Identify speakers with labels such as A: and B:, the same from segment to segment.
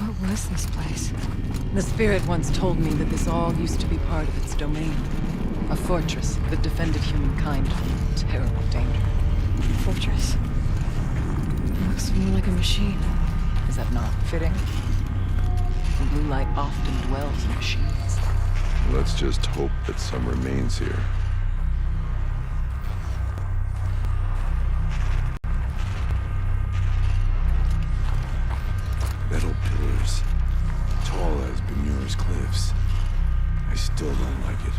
A: What was this place?
B: The spirit once told me that this all used to be part of its domain. A fortress that defended humankind from terrible danger.
A: Fortress. It looks more like a machine.
B: Is that not fitting? The blue light often dwells in machines.
C: Let's just hope that some remains here. Metal pillars, tall as Bemura's cliffs. I still don't like it.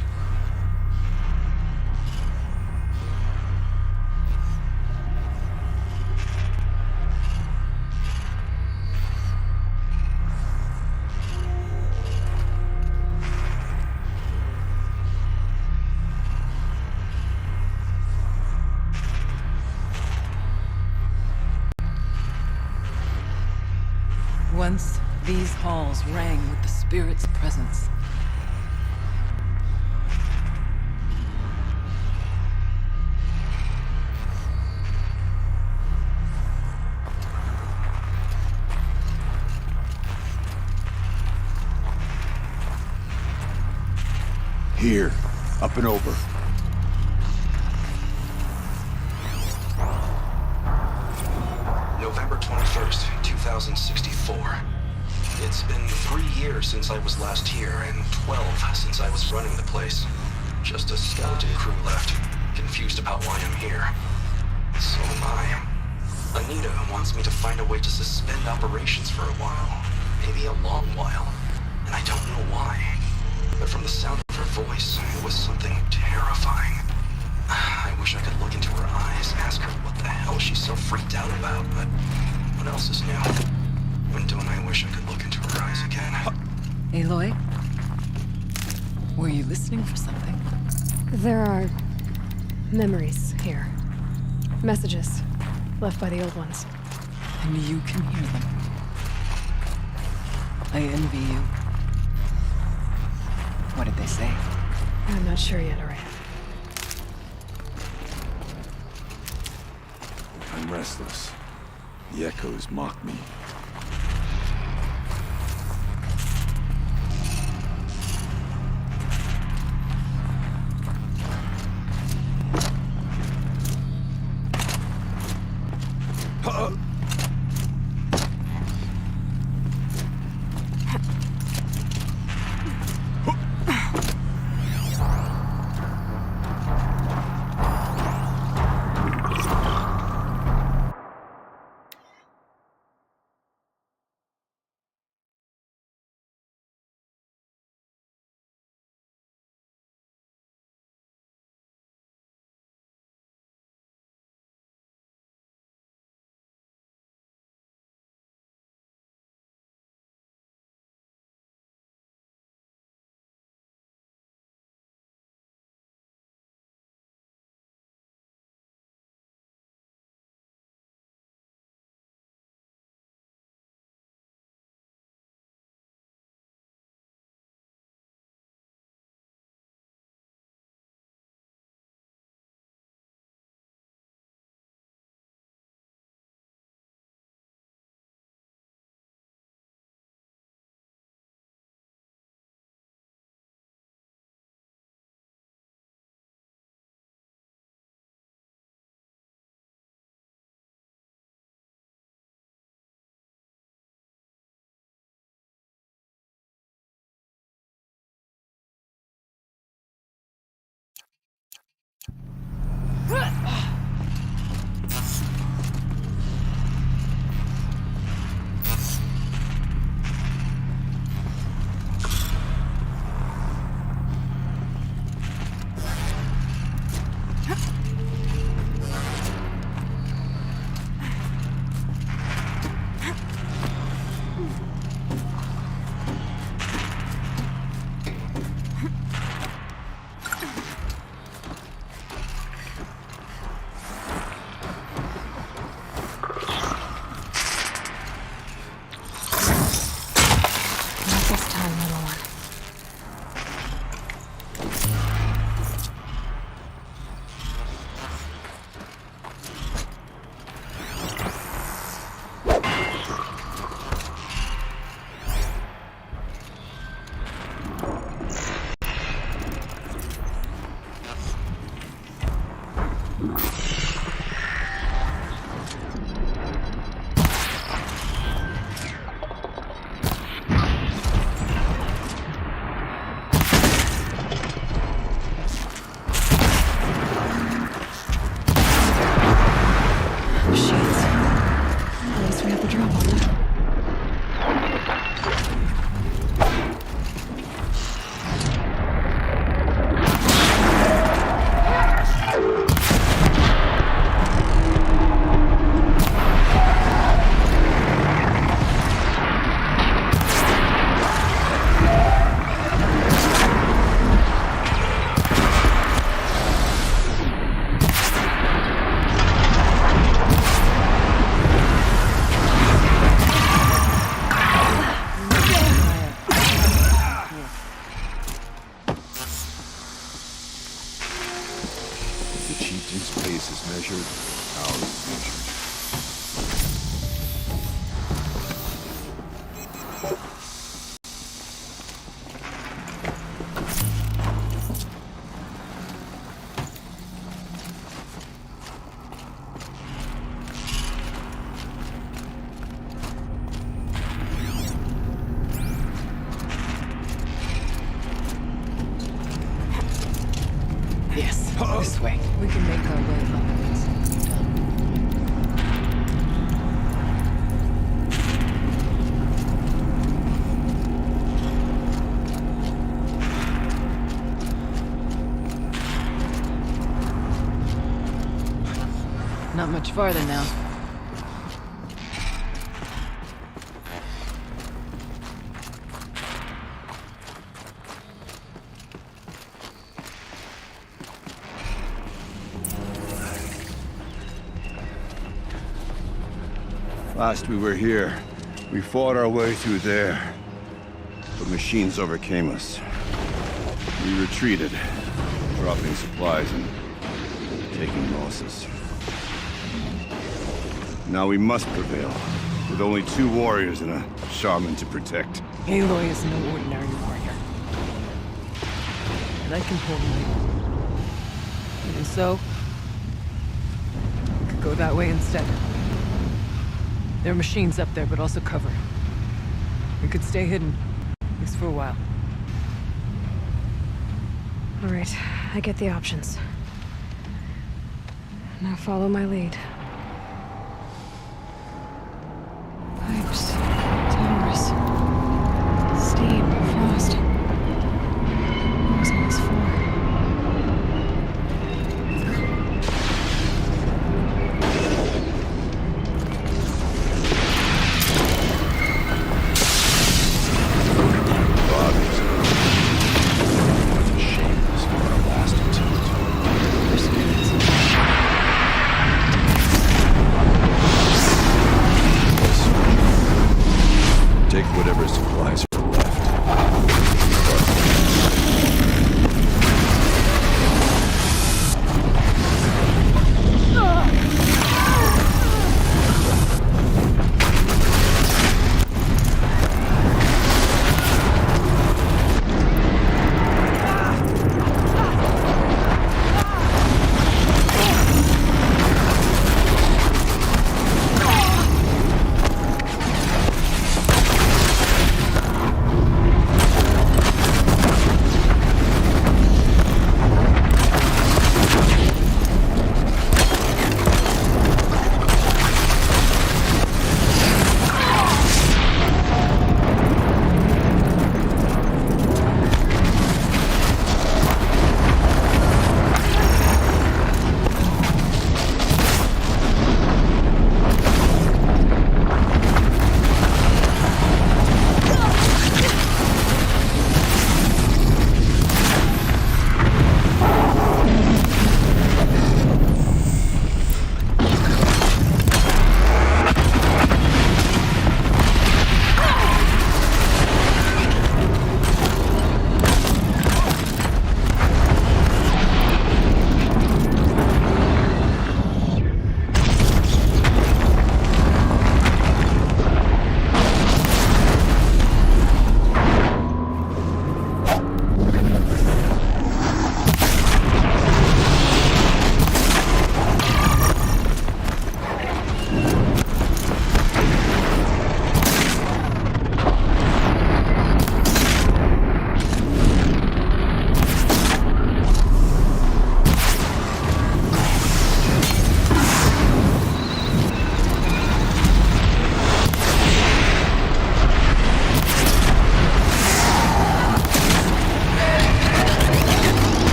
B: Once, these halls rang with the spirit's presence.
C: Here, up and over.
D: November 21st, 2064. It's been 3 years since I was last here, and 12 since I was running the place. Just a skeleton crew left, confused about why I'm here. So am I. Anita wants me to find a way to suspend operations for a while. Maybe a long while. And I don't know why. But from the sound of her voice, it was something terrifying. I wish I could look into her eyes, ask her what the hell she's so freaked out about, but what else is new? When don't I wish I could look into her eyes again?
B: Aloy? Were you listening for something?
A: There are memories here. Messages left by the old ones.
B: And you can hear them. I envy you. What did they say?
A: I'm not sure yet, Araya.
C: I'm restless. The echoes mock me.
B: Yes, this way. We can make our way up once it's done. Not much farther now.
C: Last we were here, we fought our way through there. But machines overcame us. We retreated, dropping supplies and taking losses. Now we must prevail, with only 2 warriors and a shaman to protect.
B: Aloy is no ordinary warrior. And I can pull him. Even so, we could go that way instead. There are machines up there, but also cover. We could stay hidden, at least for a while.
A: All right, I get the options. Now follow my lead. Pipes, towers, steam, frost. What's on this floor?
C: Take whatever supplies are left.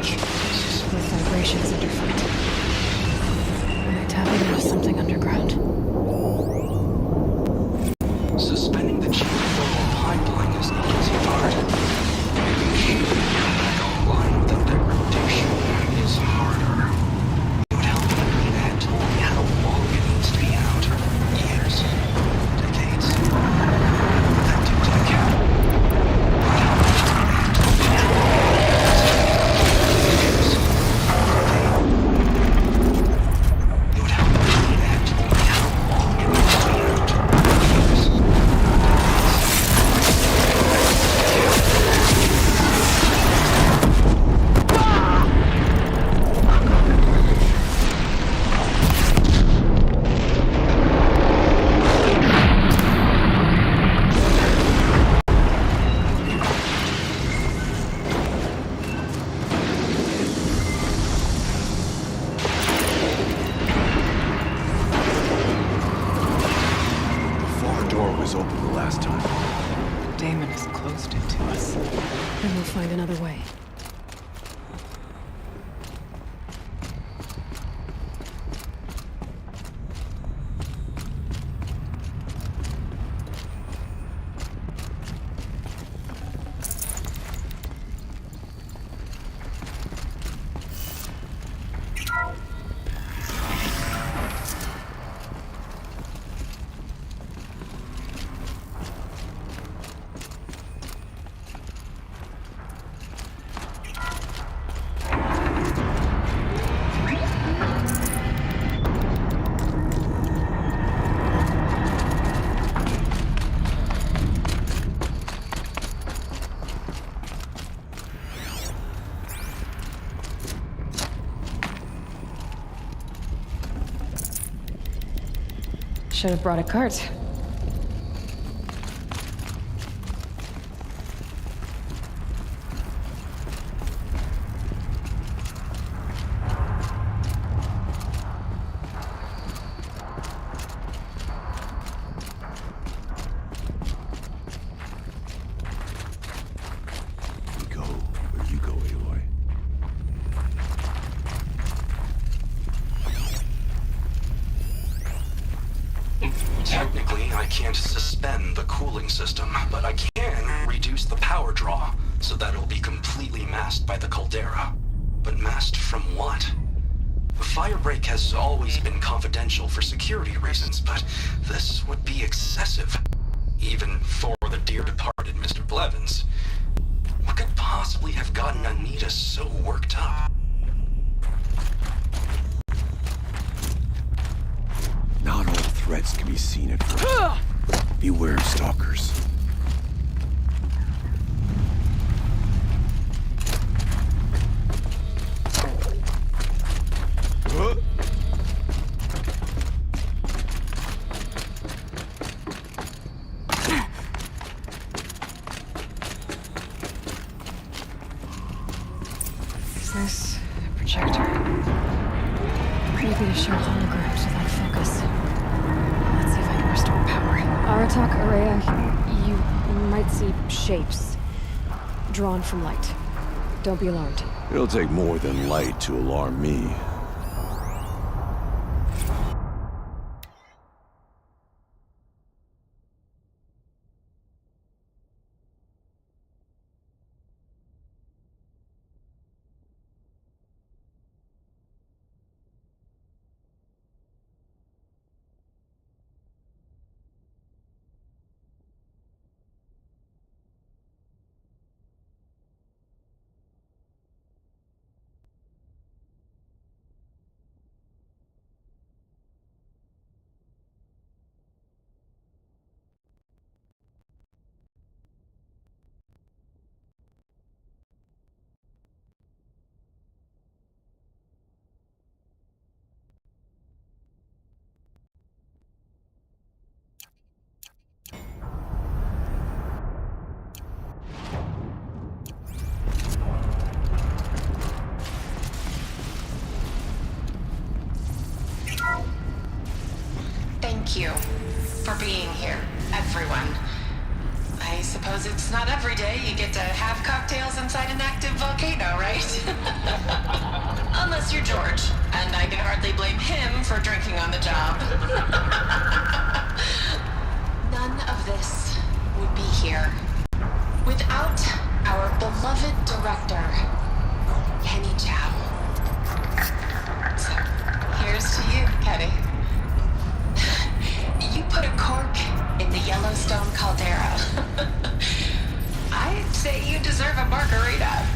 A: With vibrations underfoot. They're tapping into something underground.
D: Suspending the geothermal pipeline is the easy part. Making sure the back online with the degradation is harder. It would help if you had told me how long it needs to be out. Years. Decades. That do take out. It would help if you had told me how long it needs to be out. Years.
C: The far door was open the last time.
B: Damon has closed it to us.
A: Then we'll find another way. Should have brought a cart.
C: We go where you go, Aloy.
D: Technically, I can't suspend the cooling system, but I can reduce the power draw so that it'll be completely masked by the caldera. But masked from what? The firebreak has always been confidential for security reasons, but this would be excessive. Even for the dear departed Mr. Blevins. What could possibly have gotten Anita so worked up?
C: Not all threats can be seen at first. Beware of stalkers.
A: Is this a projector? Maybe to show holograms without focus. Let's see if I can restore power. Aratak, Araya, you might see shapes drawn from light. Don't be alarmed.
C: It'll take more than light to alarm me.
E: Thank you for being here, everyone. I suppose it's not every day you get to have cocktails inside an active volcano, right? I can hardly blame him for drinking on the job. None of this would be here without our beloved director, Kenny Chow. So, here's to you, Kenny. You put a cork in the Yellowstone caldera. I'd say you deserve a margarita.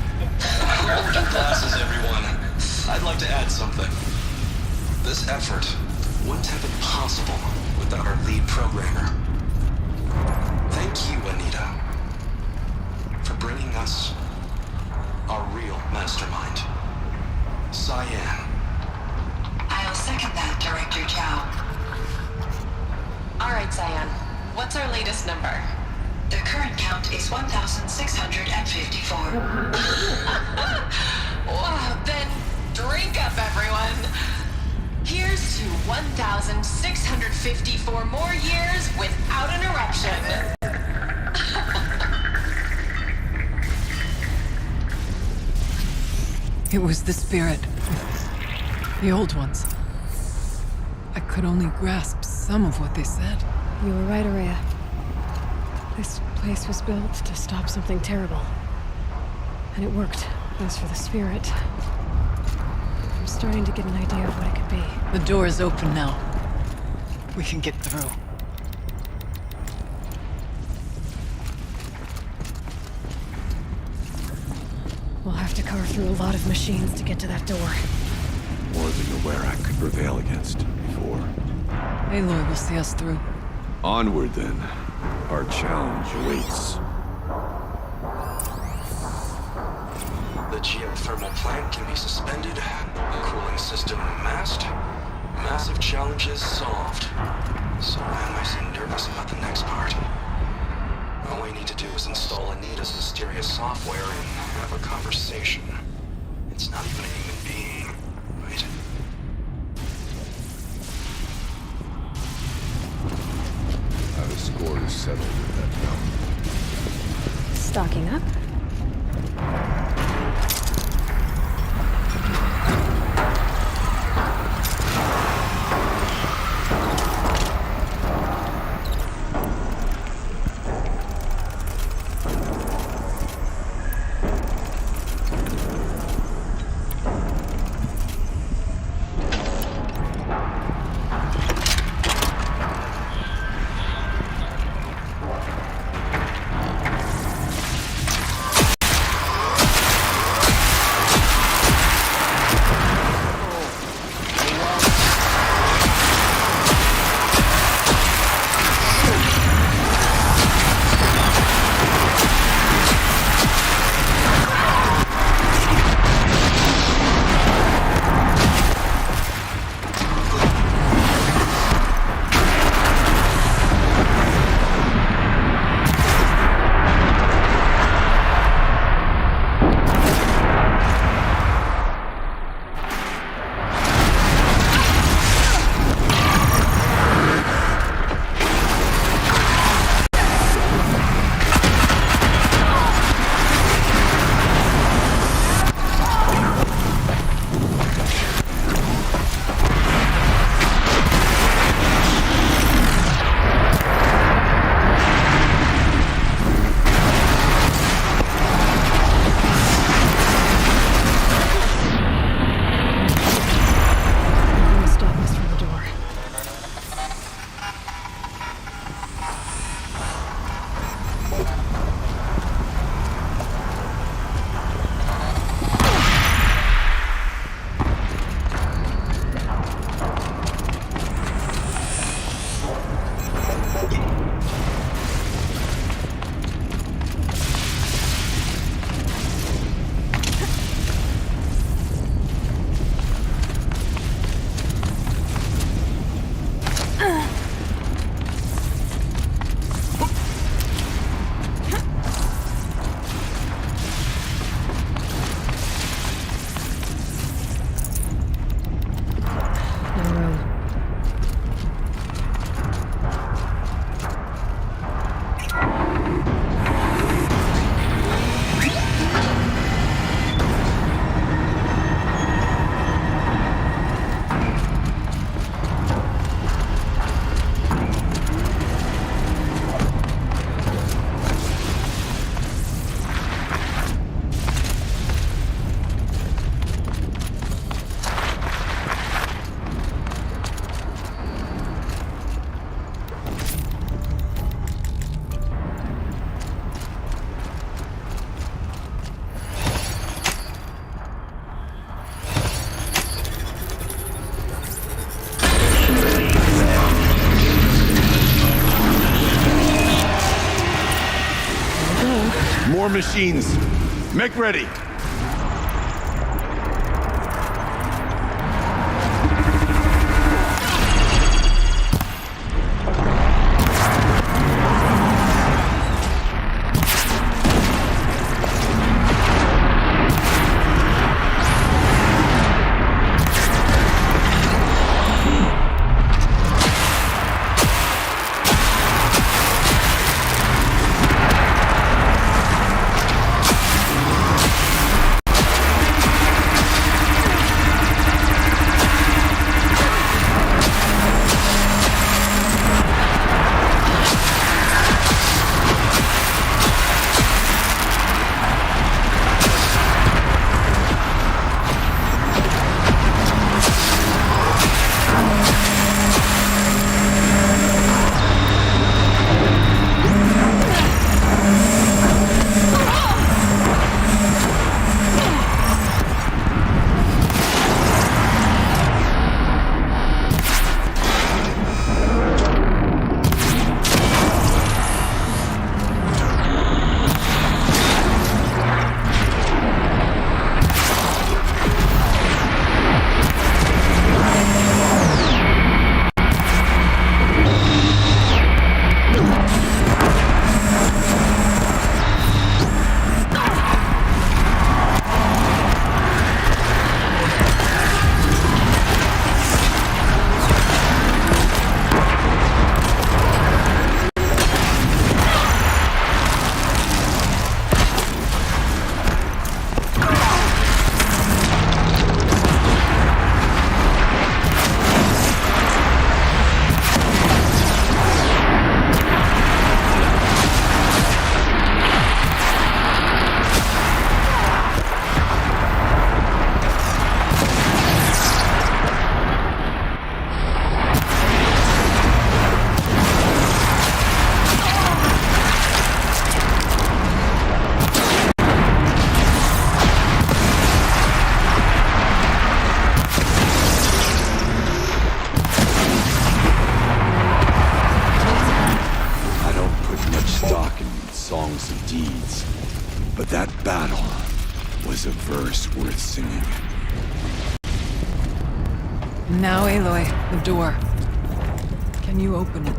D: Hold your glasses, everyone. I'd like to add something. This effort wouldn't have been possible without our lead programmer. Thank you, Anita, for bringing us our real mastermind, Cyan.
E: I'll second that, Director Chow. All right, Cyan. What's our latest number? The current count is 1,654. Wow, then drink up, everyone. Here's to 1,654 more years without an eruption.
B: It was the spirit. The old ones. I could only grasp some of what they said.
A: You were right, Araya. This place was built to stop something terrible. And it worked. As for the spirit, I'm starting to get an idea of what it could be.
B: The door is open now. We can get through.
A: We'll have to carve through a lot of machines to get to that door.
C: More than Aware could prevail against before.
B: Aloy will see us through.
C: Onward, then. Our challenge awaits.
D: The geothermal plant can be suspended, cooling system masked, massive challenges solved. So why am I so nervous about the next part? All I need to do is install Anita's mysterious software and have a conversation. It's not even a human being, right?
C: How the score is settled with that mountain.
A: Stocking up?
C: machines. Make ready. Songs of deeds, but that battle was a verse worth singing.
B: Now, Aloy, the door. Can you open it?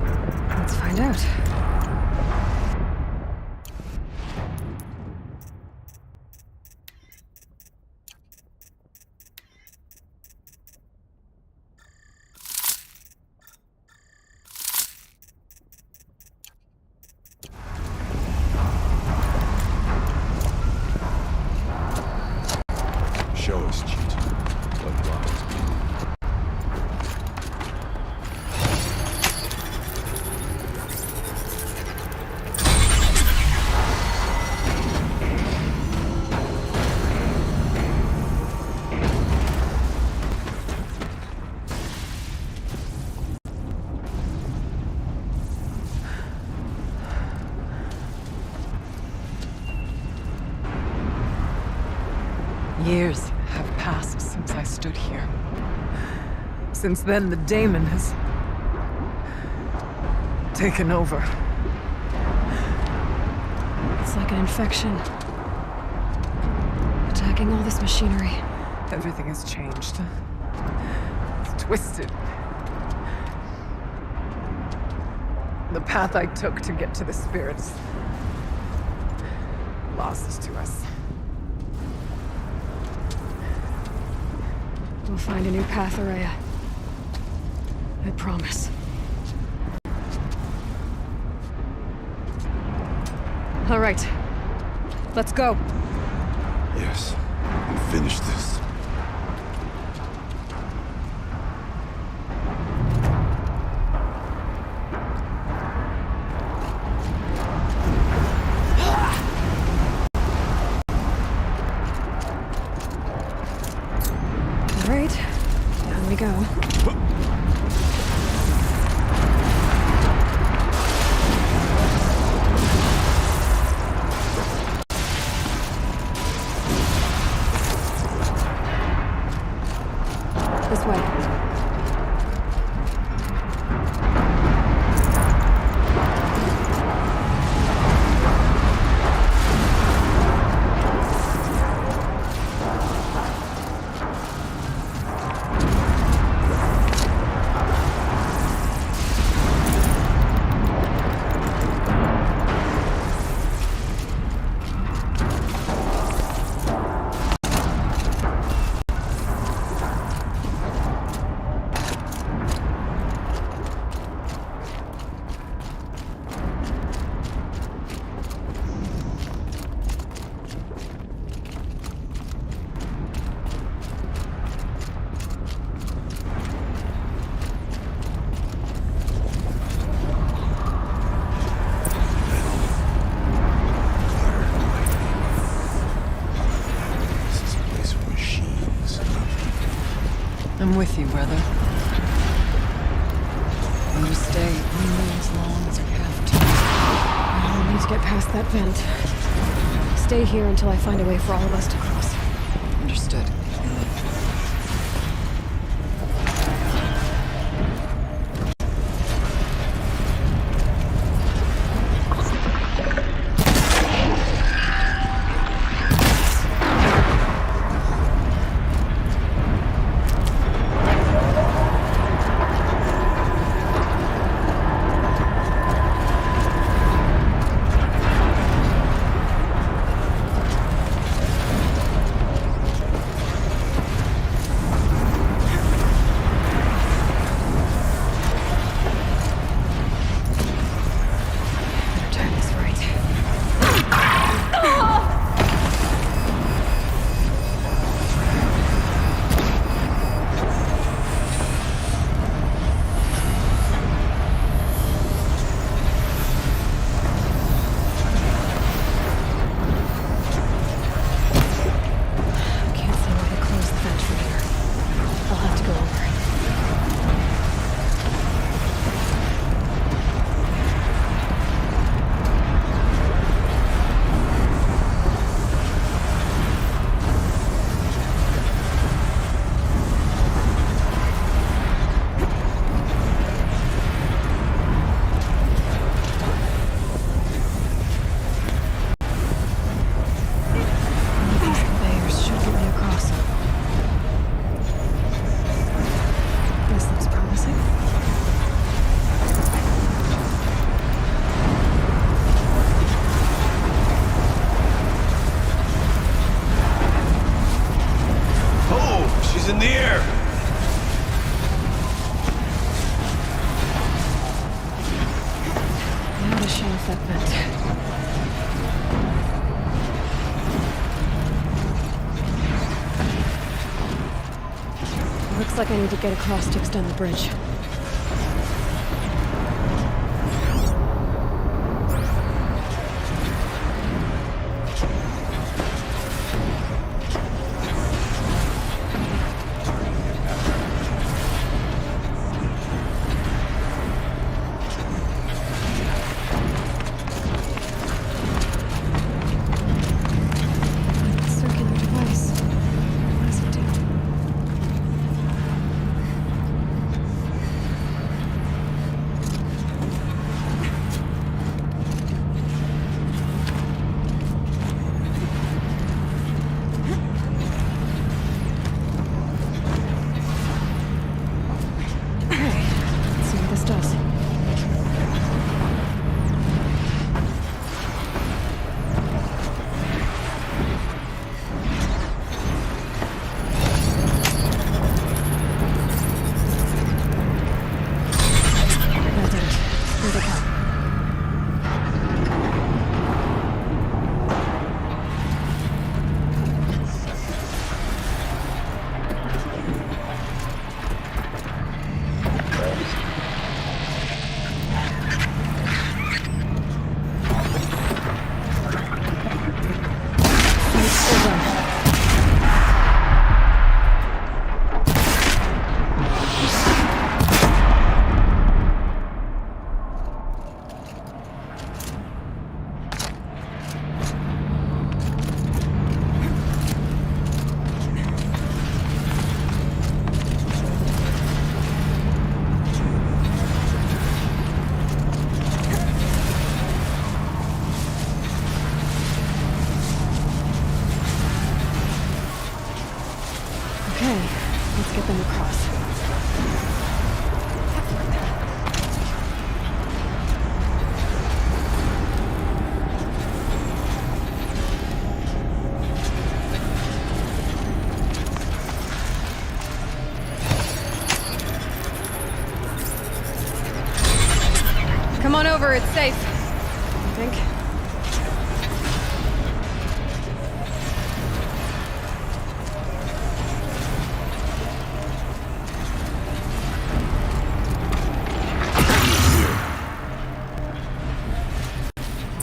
A: Let's find out.
C: Show us, Cheat. What lies beyond.
B: Years have passed since I stood here. Since then, the daemon has taken over.
A: It's like an infection. Attacking all this machinery.
B: Everything has changed. It's twisted. The path I took to get to the spirits lost to us.
A: We'll find a new path, Araya. I promise. All right. Let's go.
C: Yes, and finish this.
A: All right. Down we go. This way.
B: I'm with you, brother. And you stay only as long as we have to.
A: I need to get past that vent. Stay here until I find a way for all of us to cross.
B: Understood.
A: Time is right. Can't see where they close the vent from here. I'll have to go over. One of these conveyors should get me across. This looks promising.
C: Oh, she's in the air!
A: Now to shut off that vent. Looks like I need to get across to extend the bridge. Circular device. What does it do? Okay, let's see what this does. That did it. Here they come. Fight over. Okay, let's get them across. Come on over, it's safe. I think.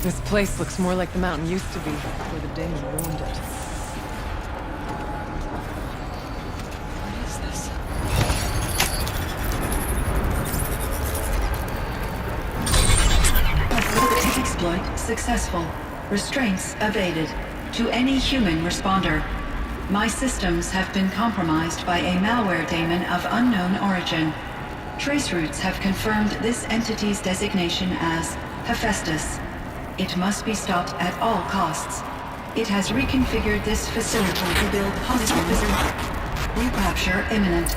B: This place looks more like the mountain used to be before the Daemon ruined it.
A: What is this?
E: successful. Restraints evaded. To any human responder, my systems have been compromised by a malware daemon of unknown origin. Trace routes have confirmed this entity's designation as Hephaestus. It must be stopped at all costs. It has reconfigured this facility to build polysons. Recapture imminent.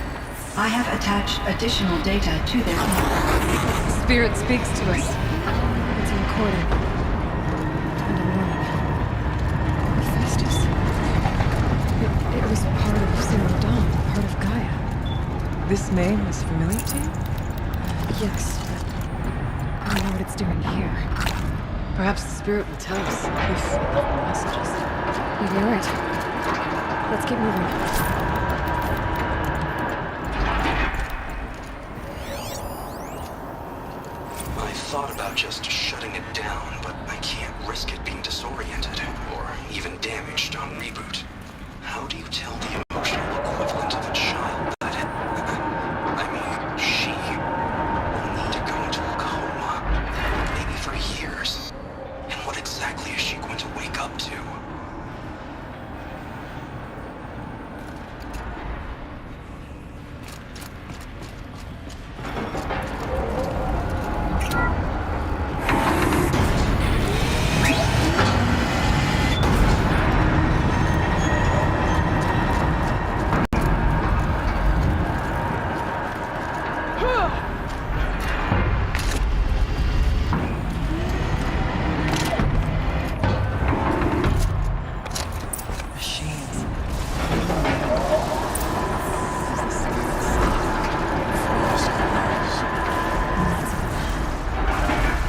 E: I have attached additional data to their file.
B: Spirit speaks to us.
A: It's a recording. And a warning. Hephaestus. It was part of Zero Dawn, part of Gaia.
B: This name is familiar to you?
A: Yes, but I don't know what it's doing here.
B: Perhaps the spirit will tell us if it left messages.
A: Maybe you're right. Let's keep moving.
D: I thought about just shutting it down, but I can't risk it being disoriented or even damaged on reboot. How do you tell the emotional equivalent of a child that I mean, she will need to go into a coma, maybe for years. And what exactly is she going to wake up to?
B: Machines.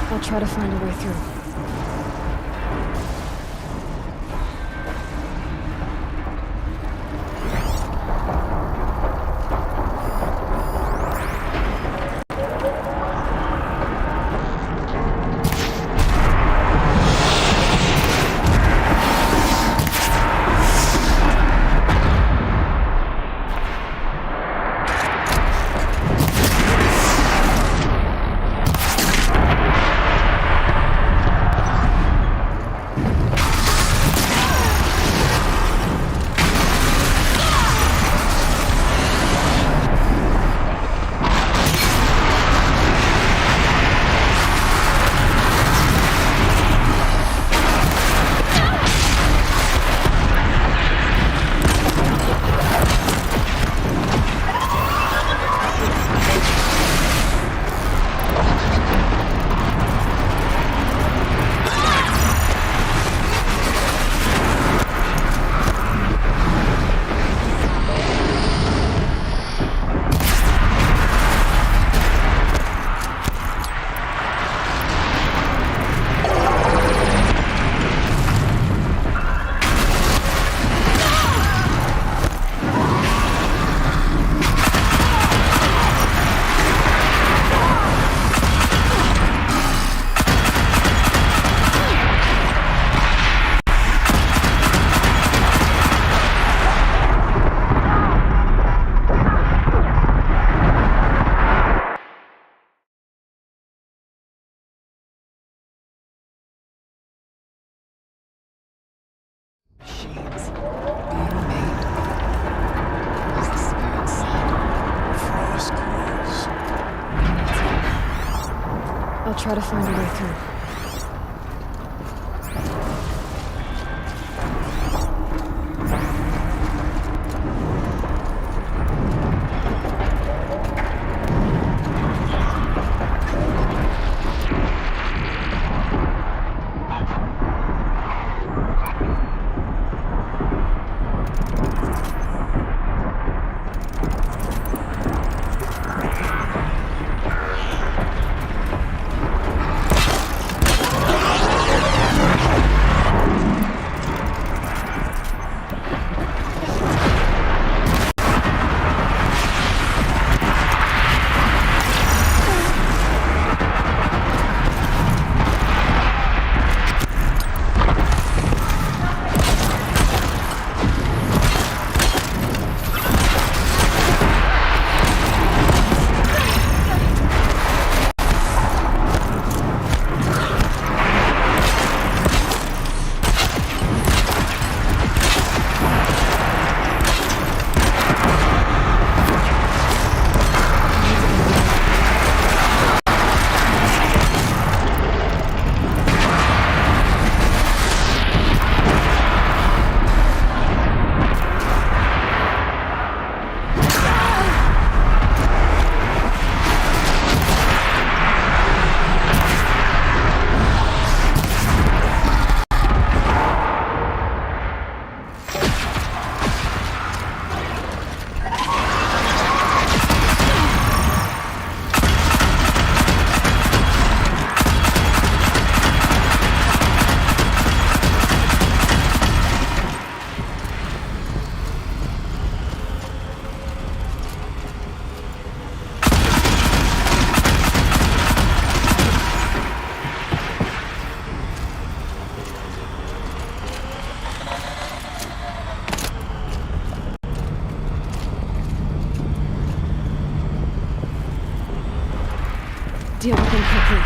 A: I'll try to find a way through.
B: Machines being made. As the spirit said.
C: Frost calls.
A: I'll try to find a way through. deal with them quickly.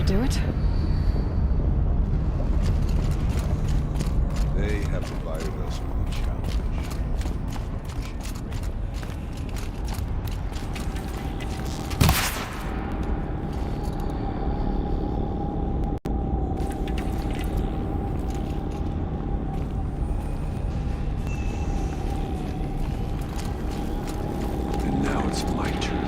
A: Do it?
C: They have provided us with a challenge. And now it's my turn.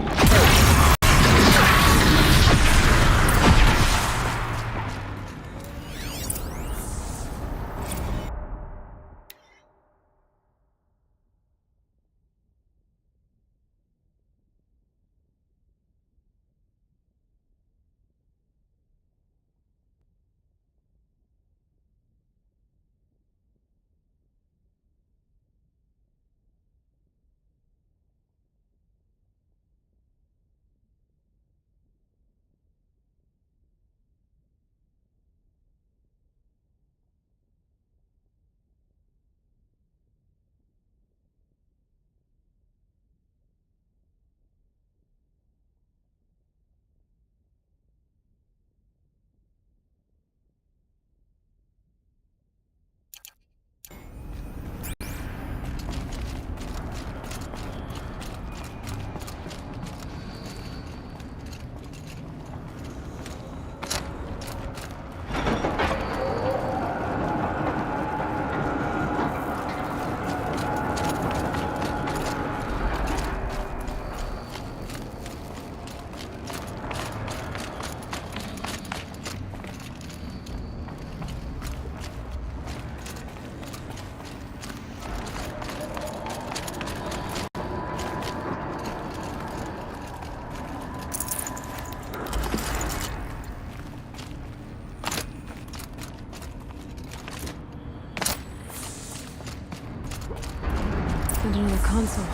A: And another console.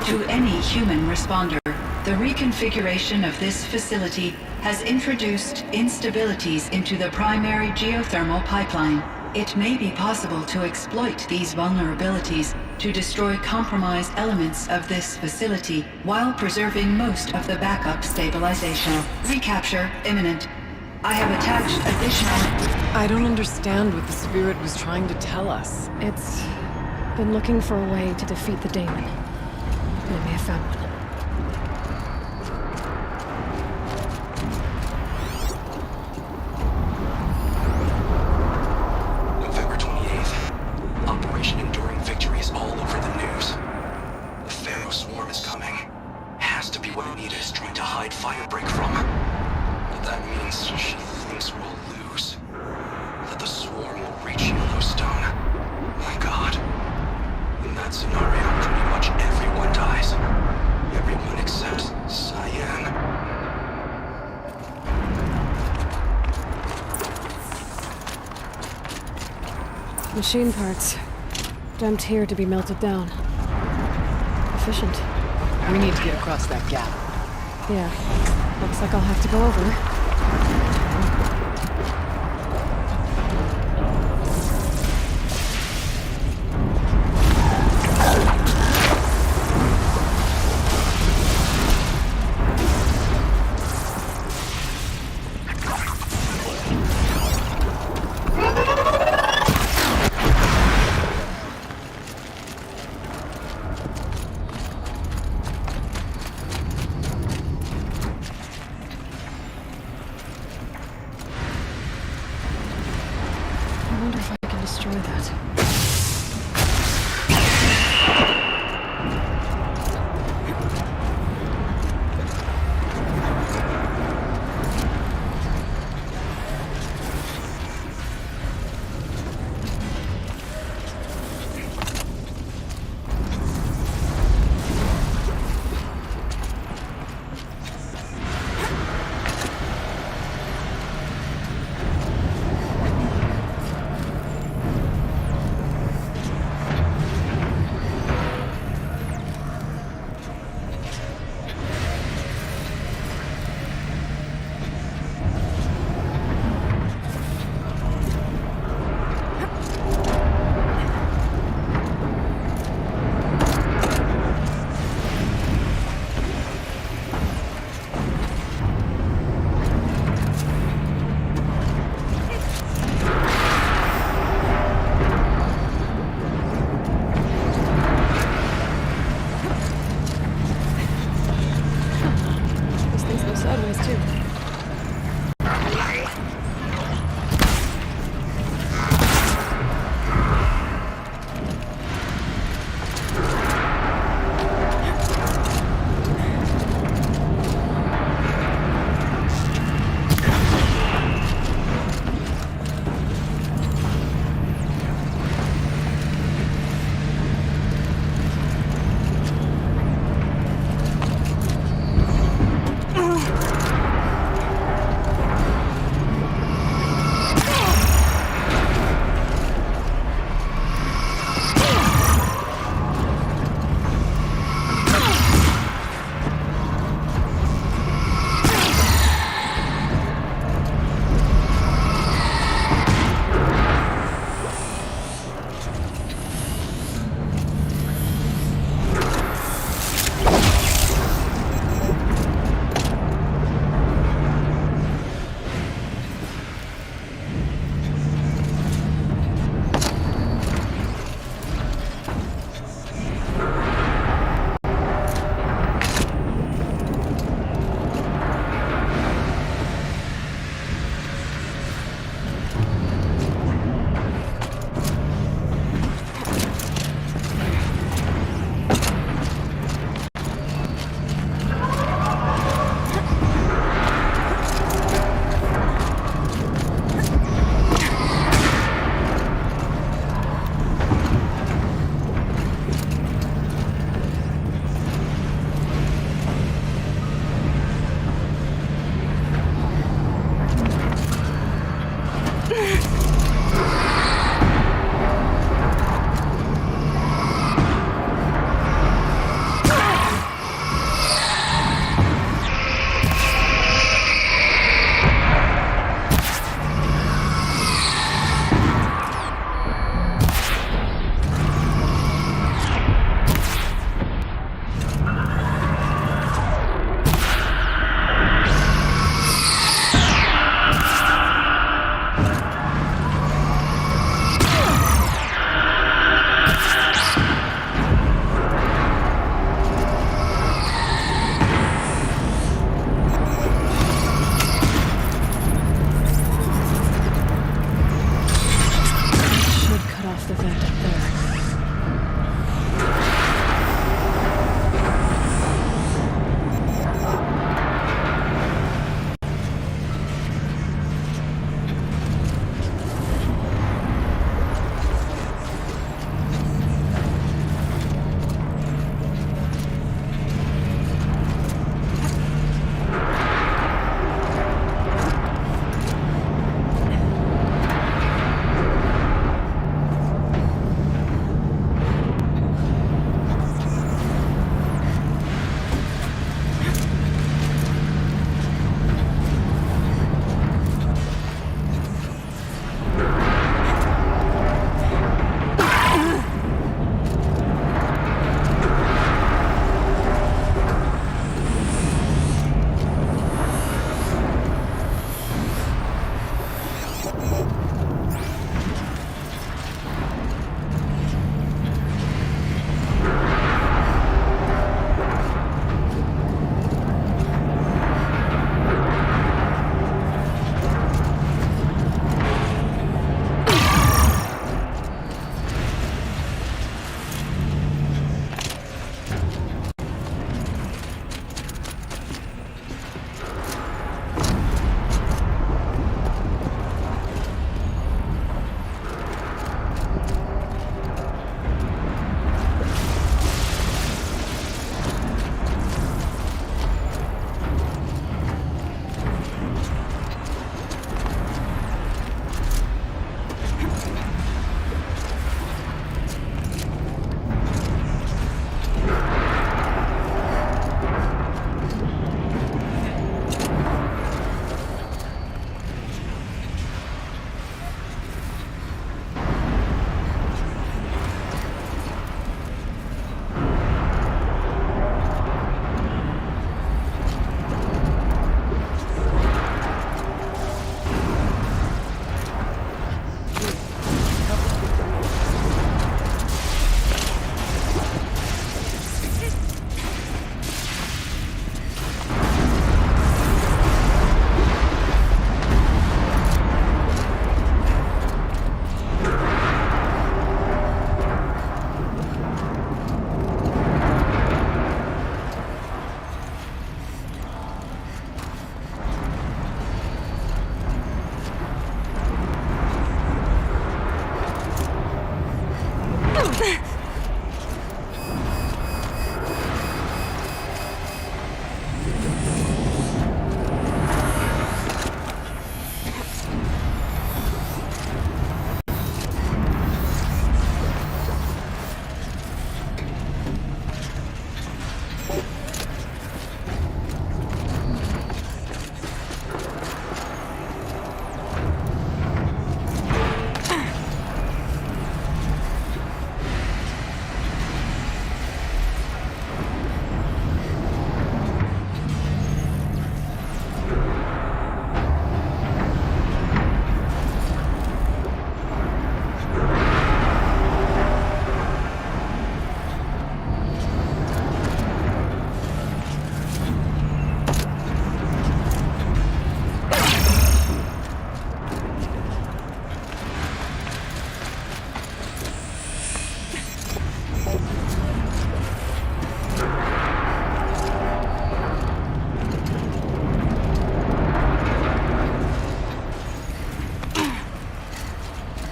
E: To any human responder, the reconfiguration of this facility has introduced instabilities into the primary geothermal pipeline. It may be possible to exploit these vulnerabilities to destroy compromised elements of this facility while preserving most of the backup stabilization. Recapture imminent. I have attached additional...
B: I don't understand what the spirit was trying to tell us.
A: It's been looking for a way to defeat the daemon. And it may have found one.
D: November 28th. Operation Enduring Victory is all over the news. The Pharaoh swarm is coming. Has to be what Anita is trying to hide Firebreak from. But that means she thinks we'll lose. That the swarm will reach Yellowstone. My God. In that scenario, pretty much everyone dies.
A: machine parts. Dumped here to be melted down. Efficient.
B: We need to get across that gap.
A: Yeah. Looks like I'll have to go over.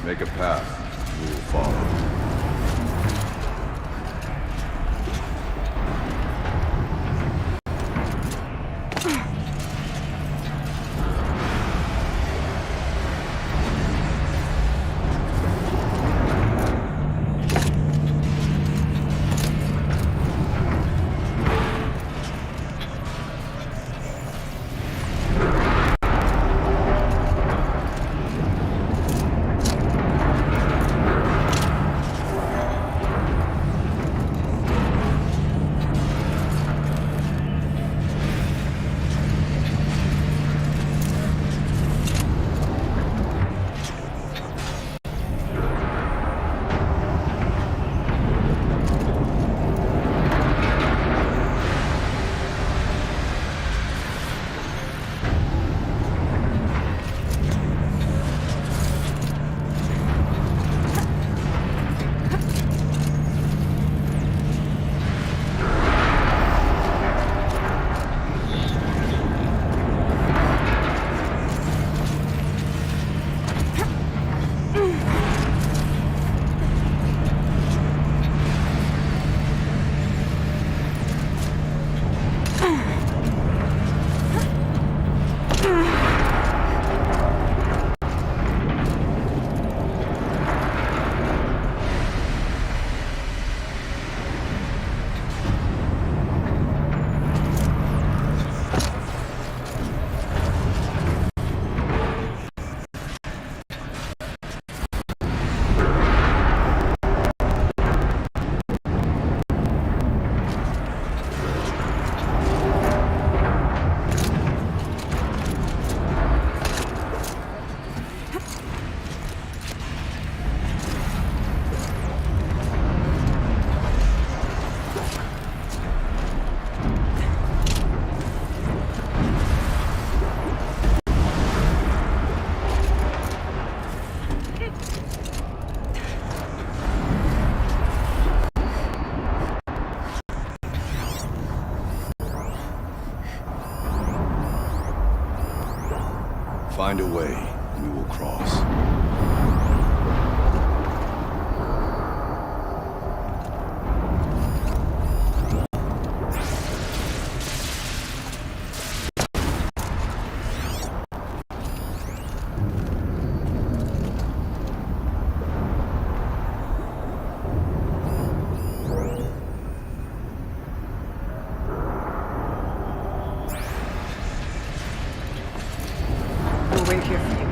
C: Make a path. We will follow. Find a way, and we will cross.
B: We'll wait here for you.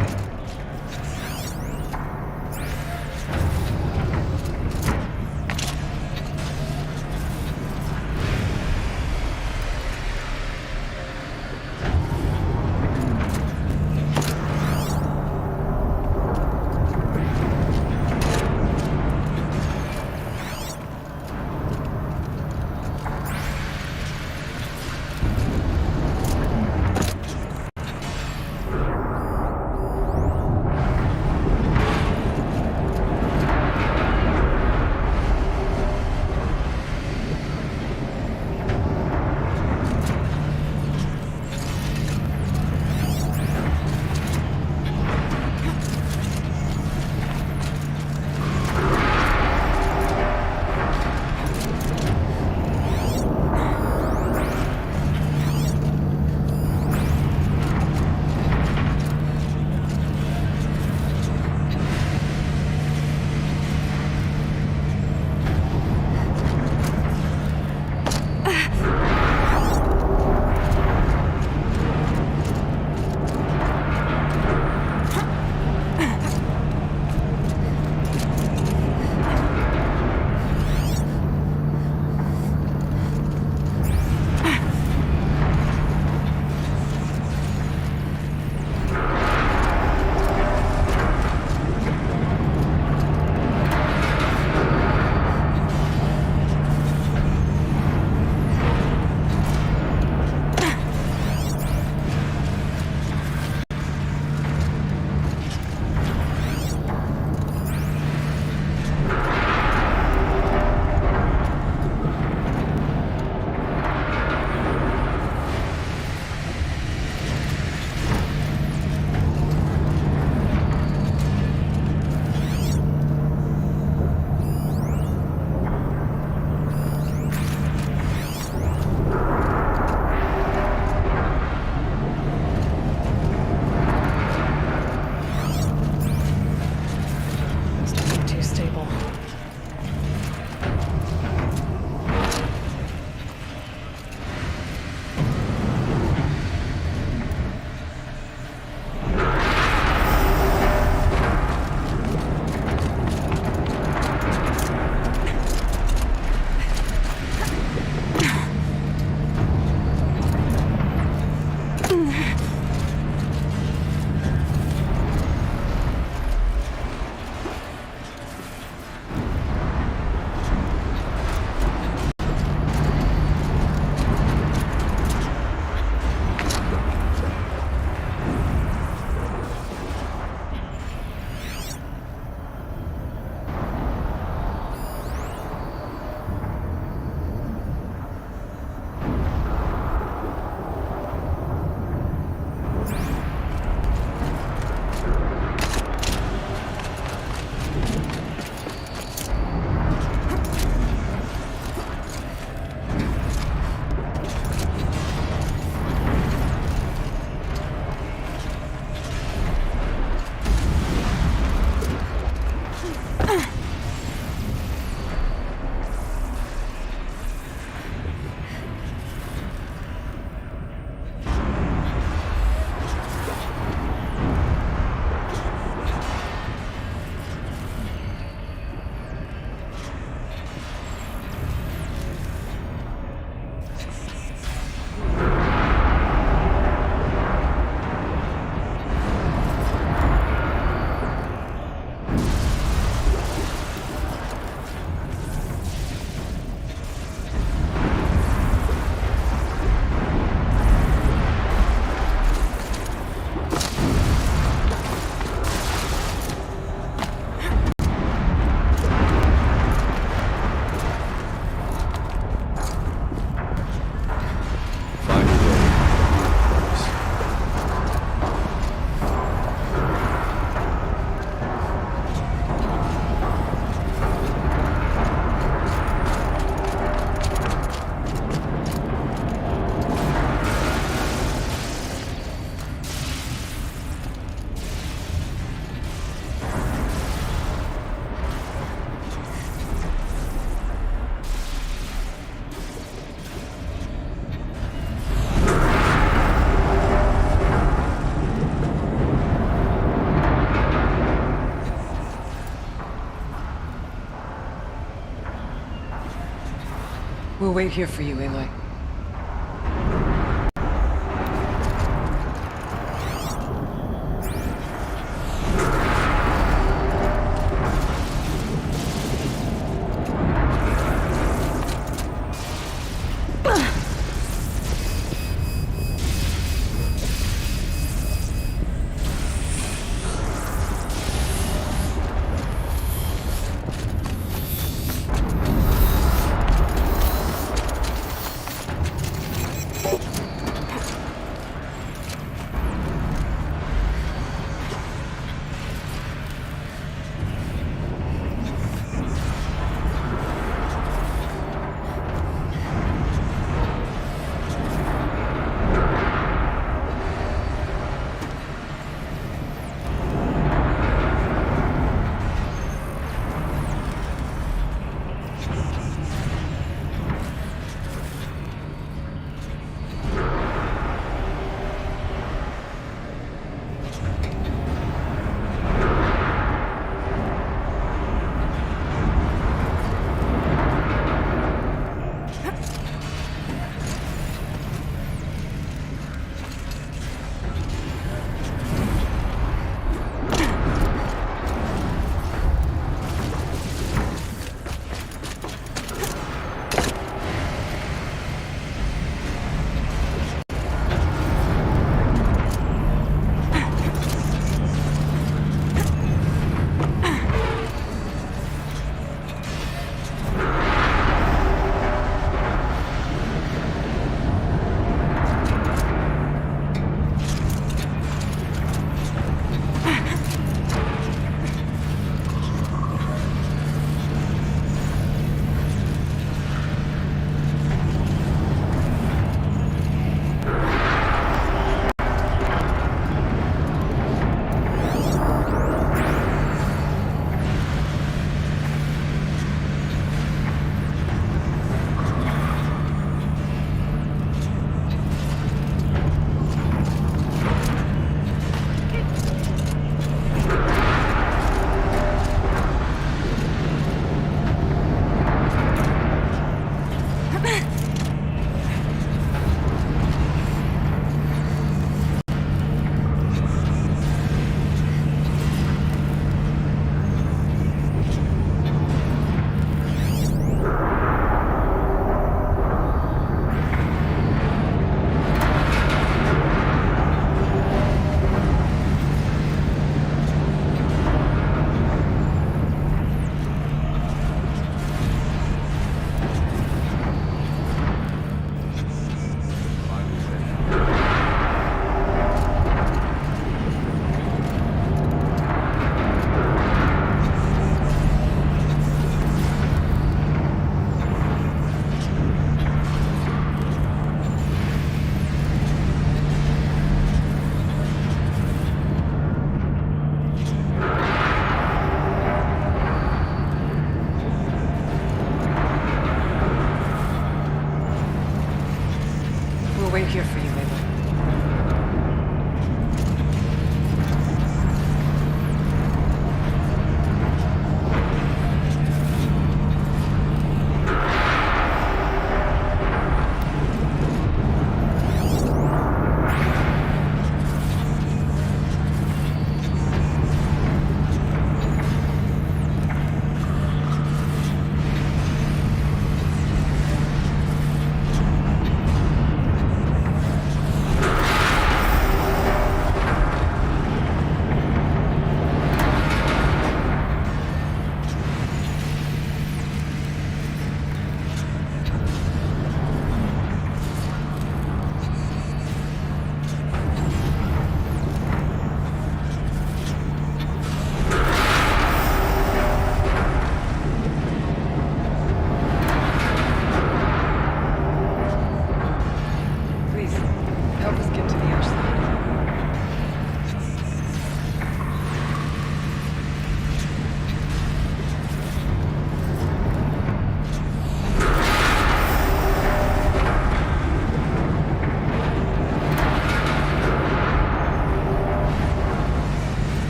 B: We'll wait here for you, Aloy.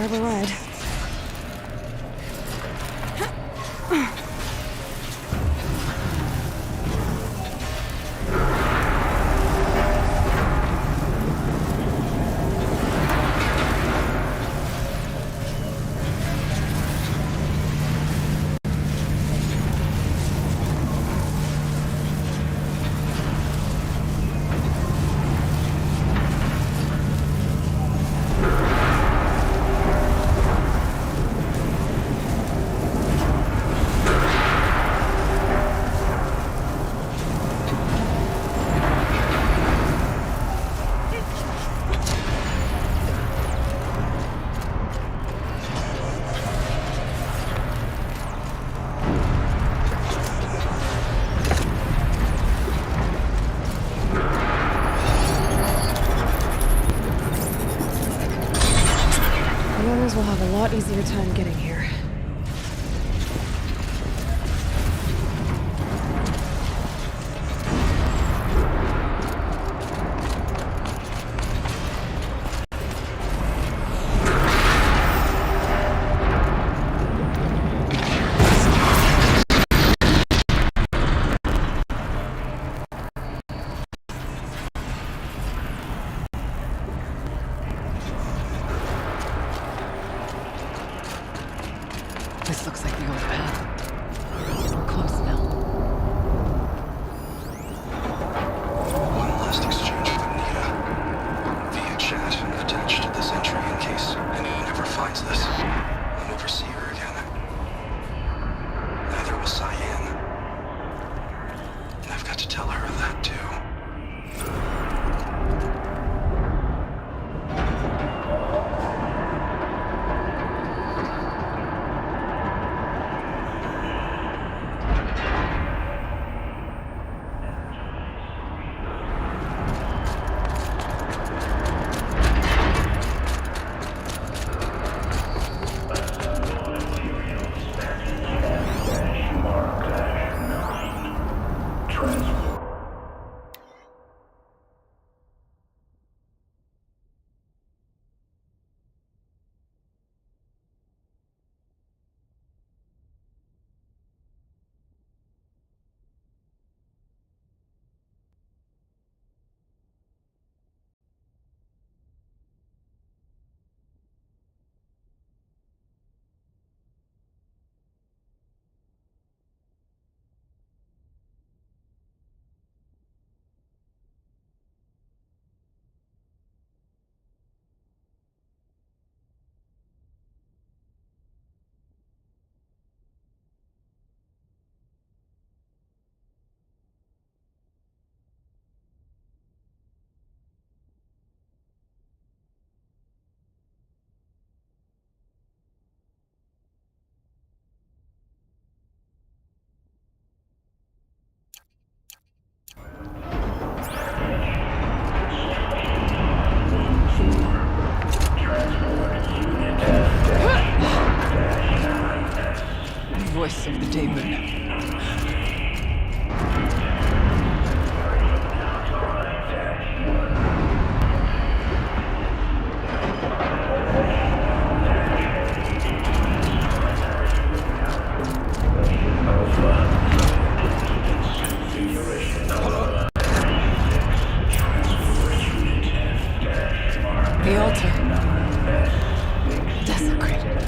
A: grab a ride. The others will have a lot easier time getting here.
B: This looks like the old path. We're close now.
D: One last exchange with Nita. Via chat, attached to this entry in case anyone ever finds this. I'll never see her again. Neither will Cyan. And I've got to tell her that too.
B: Voice of the demon. The altar. Desecrated.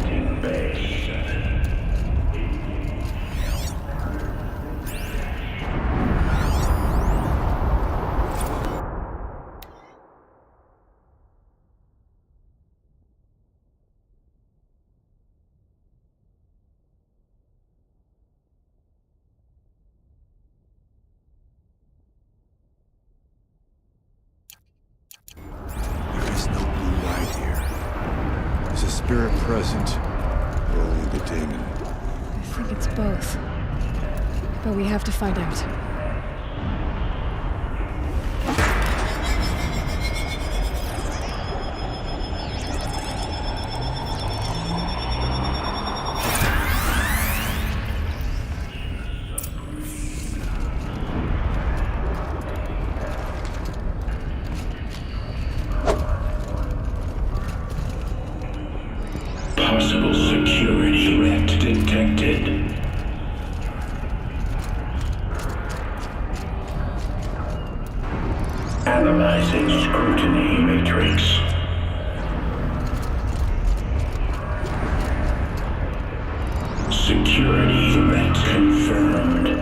C: There is no blue light here. Is a spirit present, or only the demon?
A: I think it's both. But we have to find out.
F: scrutiny matrix. Security threat confirmed.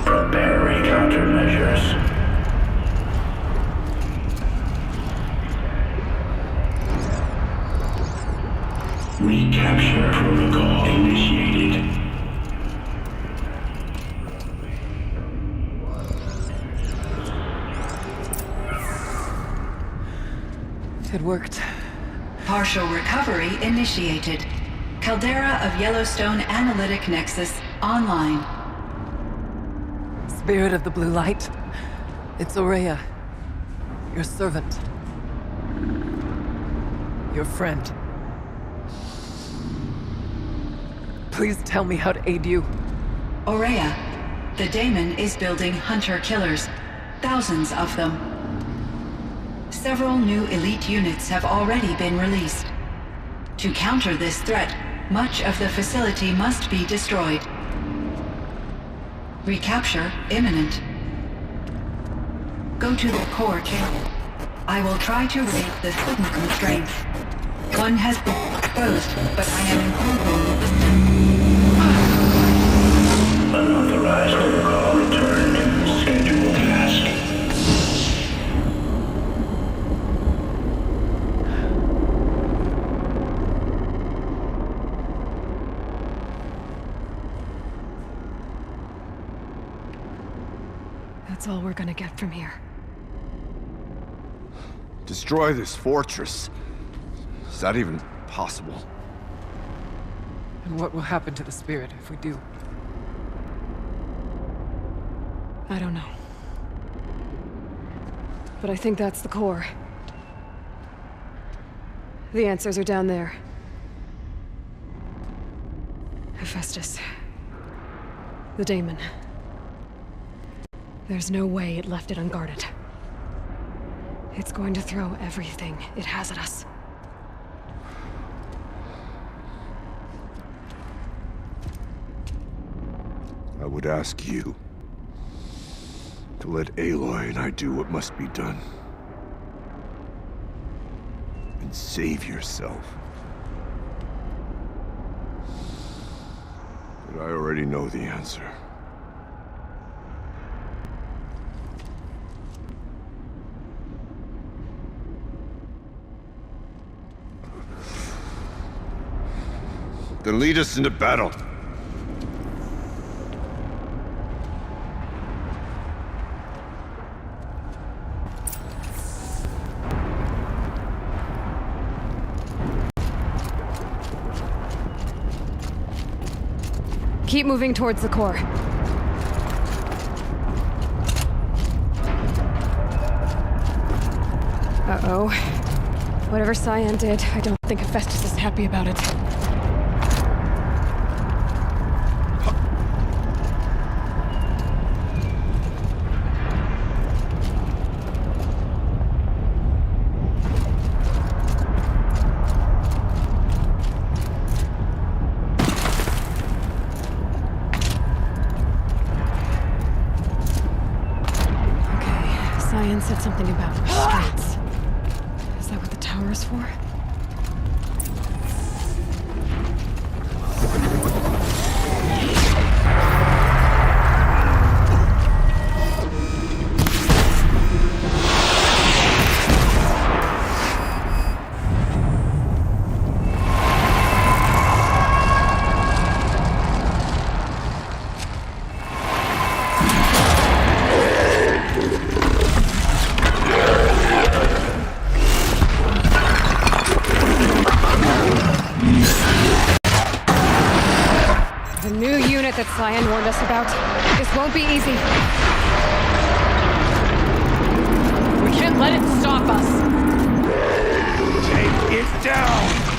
F: Preparing countermeasures. Recapture protocol initiated.
B: It worked.
E: Partial recovery initiated. Caldera of Yellowstone Analytic Nexus online.
B: Spirit of the blue light. It's Aurea. Your servant. Your friend. Please tell me how to aid you.
E: Aurea, the daemon is building hunter-killers. Thousands of them. Several new elite units have already been released. To counter this threat, much of the facility must be destroyed. Recapture imminent. Go to the core chamber. I will try to raise the signal constraint. One has been exposed, but I am in control.
F: Unauthorized protocol returned. Scheduled task.
A: That's all we're gonna get from here.
C: Destroy this fortress. Is that even possible?
B: And what will happen to the spirit if we do?
A: I don't know. But I think that's the core. The answers are down there. Hephaestus. The daemon. There's no way it left it unguarded. It's going to throw everything it has at us.
C: I would ask you to let Aloy and I do what must be done. and save yourself. But I already know the answer. Then lead us into battle.
A: Keep moving towards the core. Uh-oh. Whatever Cyan did, I don't think Hephaestus is happy about it. Cyan said something about restraints. Is that what the tower is for? The new unit that Cyan warned us about. This won't be easy.
B: We can't let it stop us!
C: Take it down!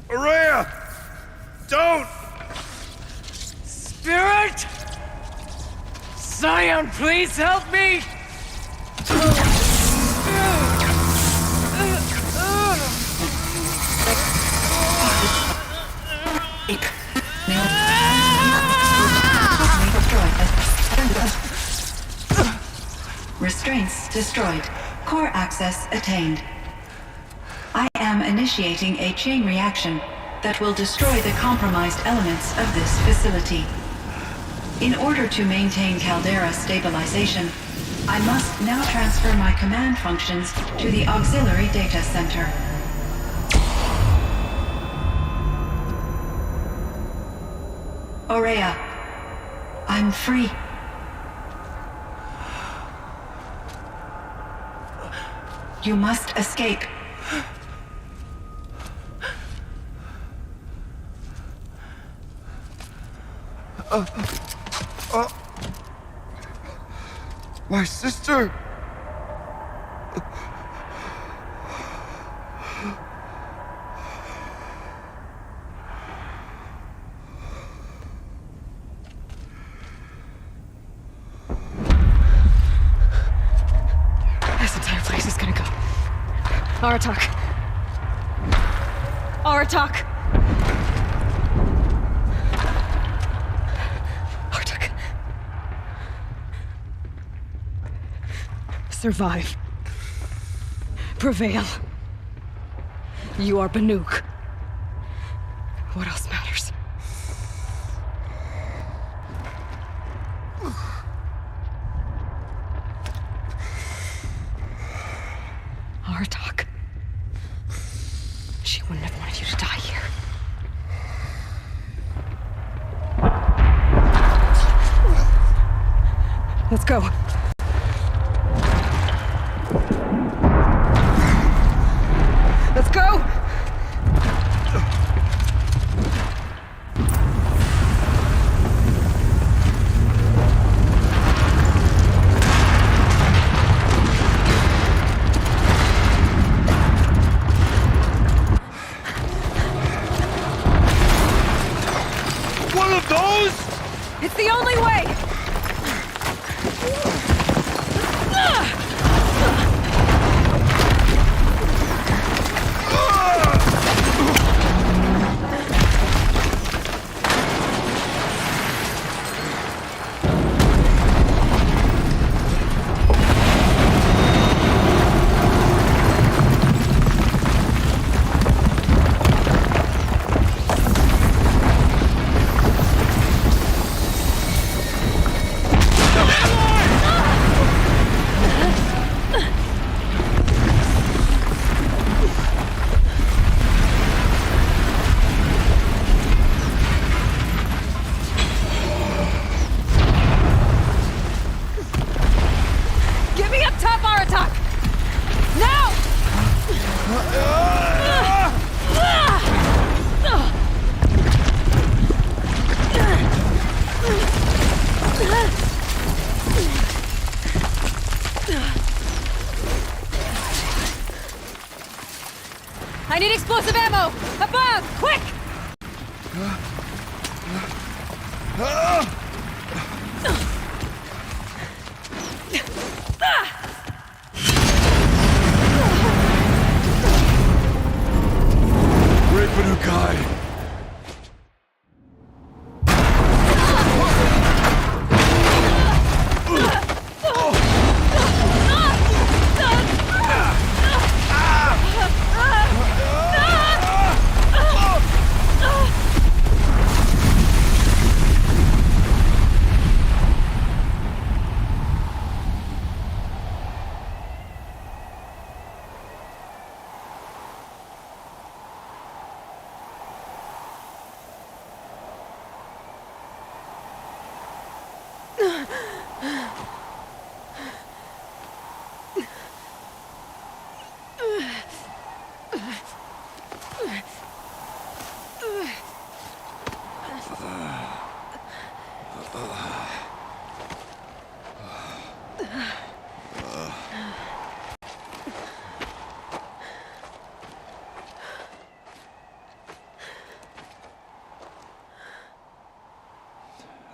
C: Araya! Don't!
B: Spirit! Scion, please help me!
E: Restraints destroyed. Core access attained. I am initiating a chain reaction that will destroy the compromised elements of this facility. In order to maintain caldera stabilization, I must now transfer my command functions to the auxiliary data center. Aurea, I'm free. You must escape.
C: My sister!
A: This entire place is gonna go. Aratak. Aratak. Aratak. Survive. Prevail. You are Banuk. What else matters? Aratak. She wouldn't have wanted you to die here. Let's go. Let's go!
C: One of those?
A: It's the only way! Get me up top, Aratak! Now! I need explosive ammo! Above! Quick!
C: Great Banukai!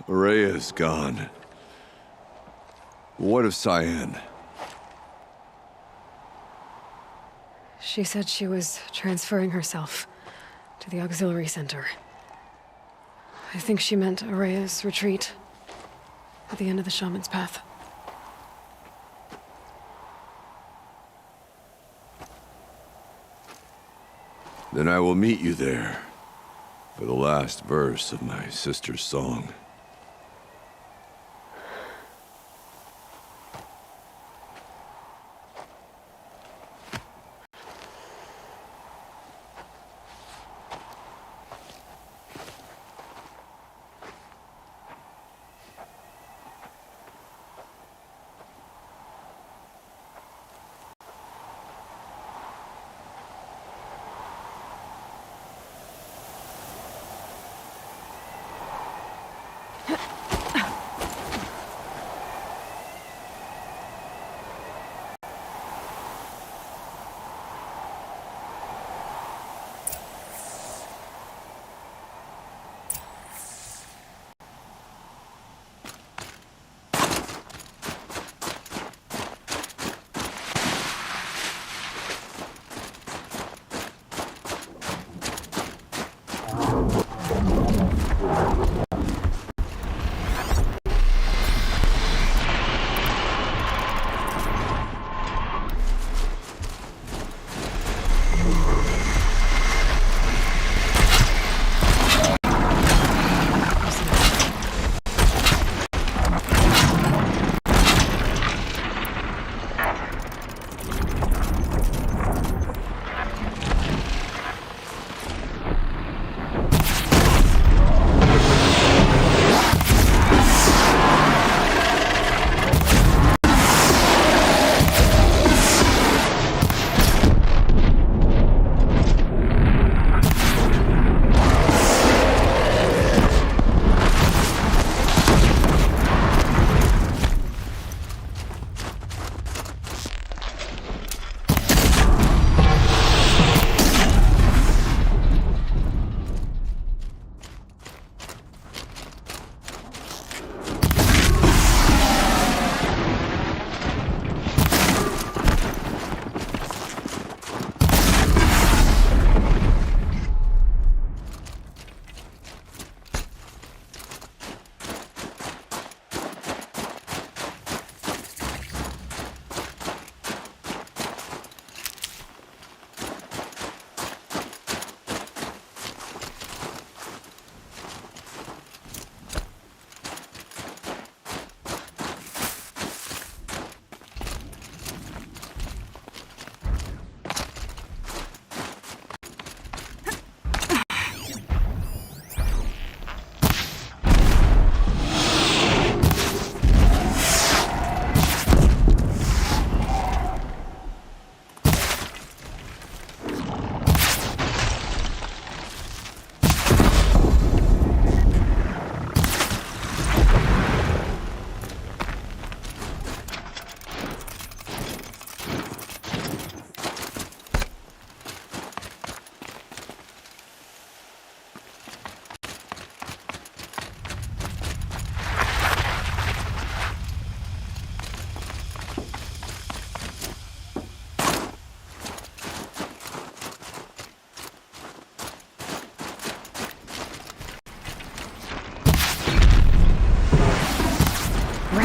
C: Araya's gone. What of Cyan?
A: She said she was transferring herself to the auxiliary center. I think she meant Araya's retreat at the end of the Shaman's Path.
C: Then I will meet you there for the last verse of my sister's song.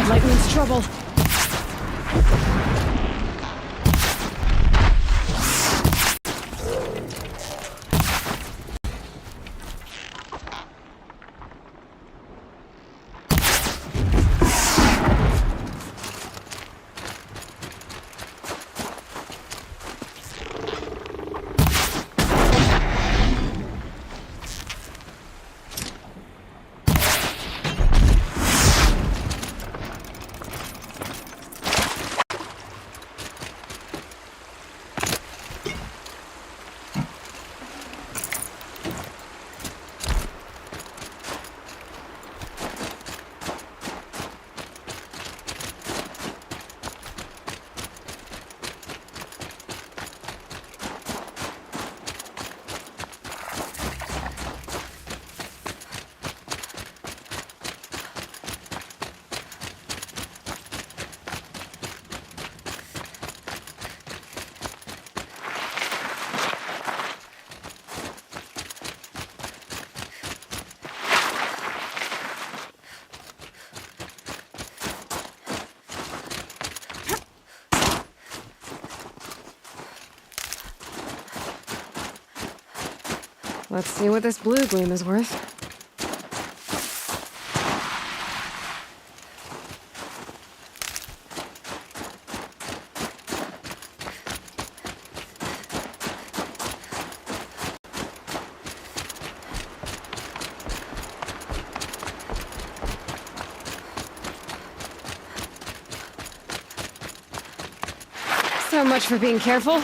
A: Light means trouble. Let's see what this blue gleam is worth. So much for being careful.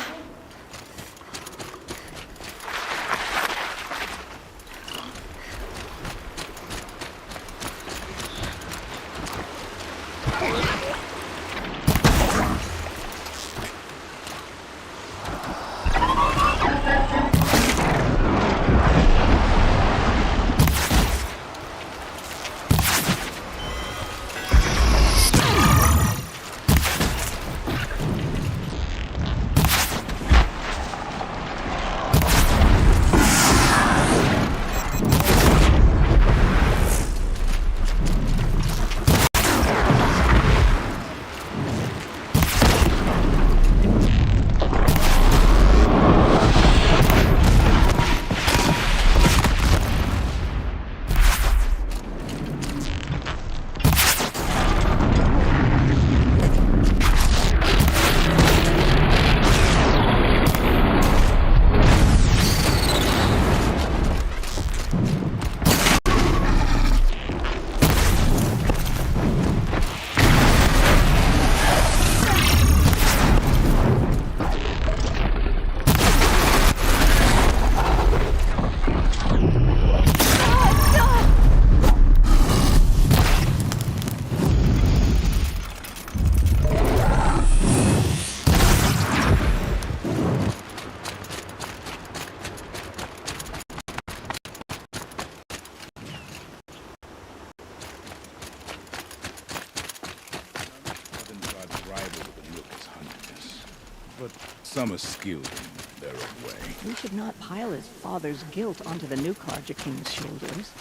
G: But some are skilled in their own way.
H: We should not pile his father's guilt onto the Nukarja King's shoulders.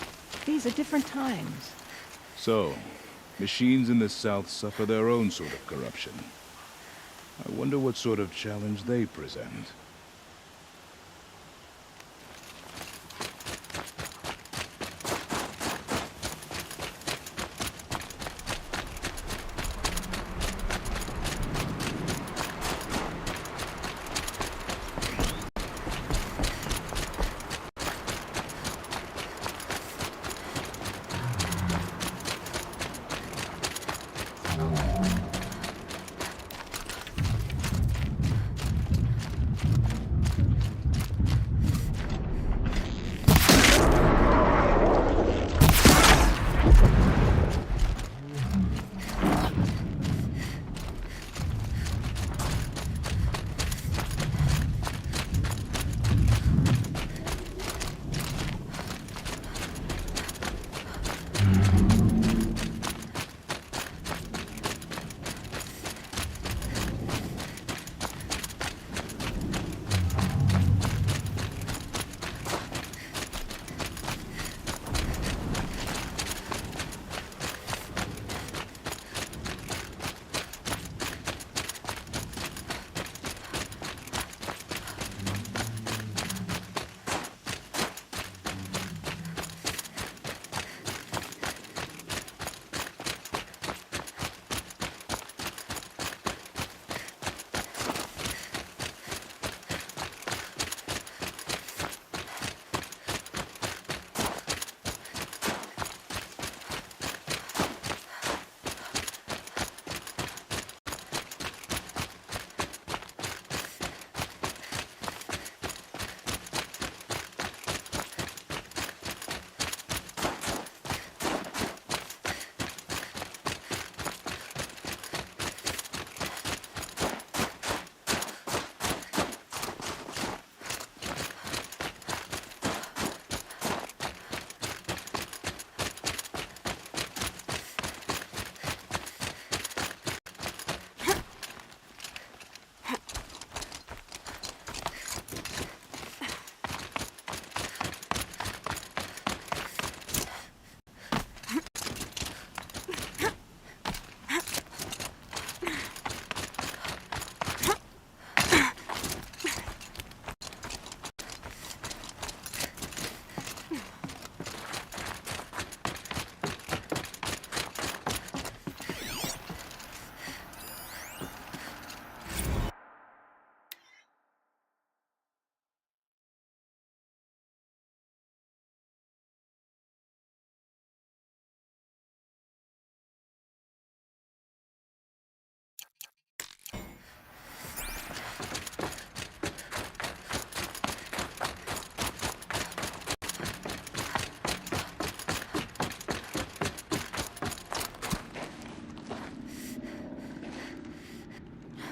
H: These are different times.
G: So, machines in the south suffer their own sort of corruption. I wonder what sort of challenge they present.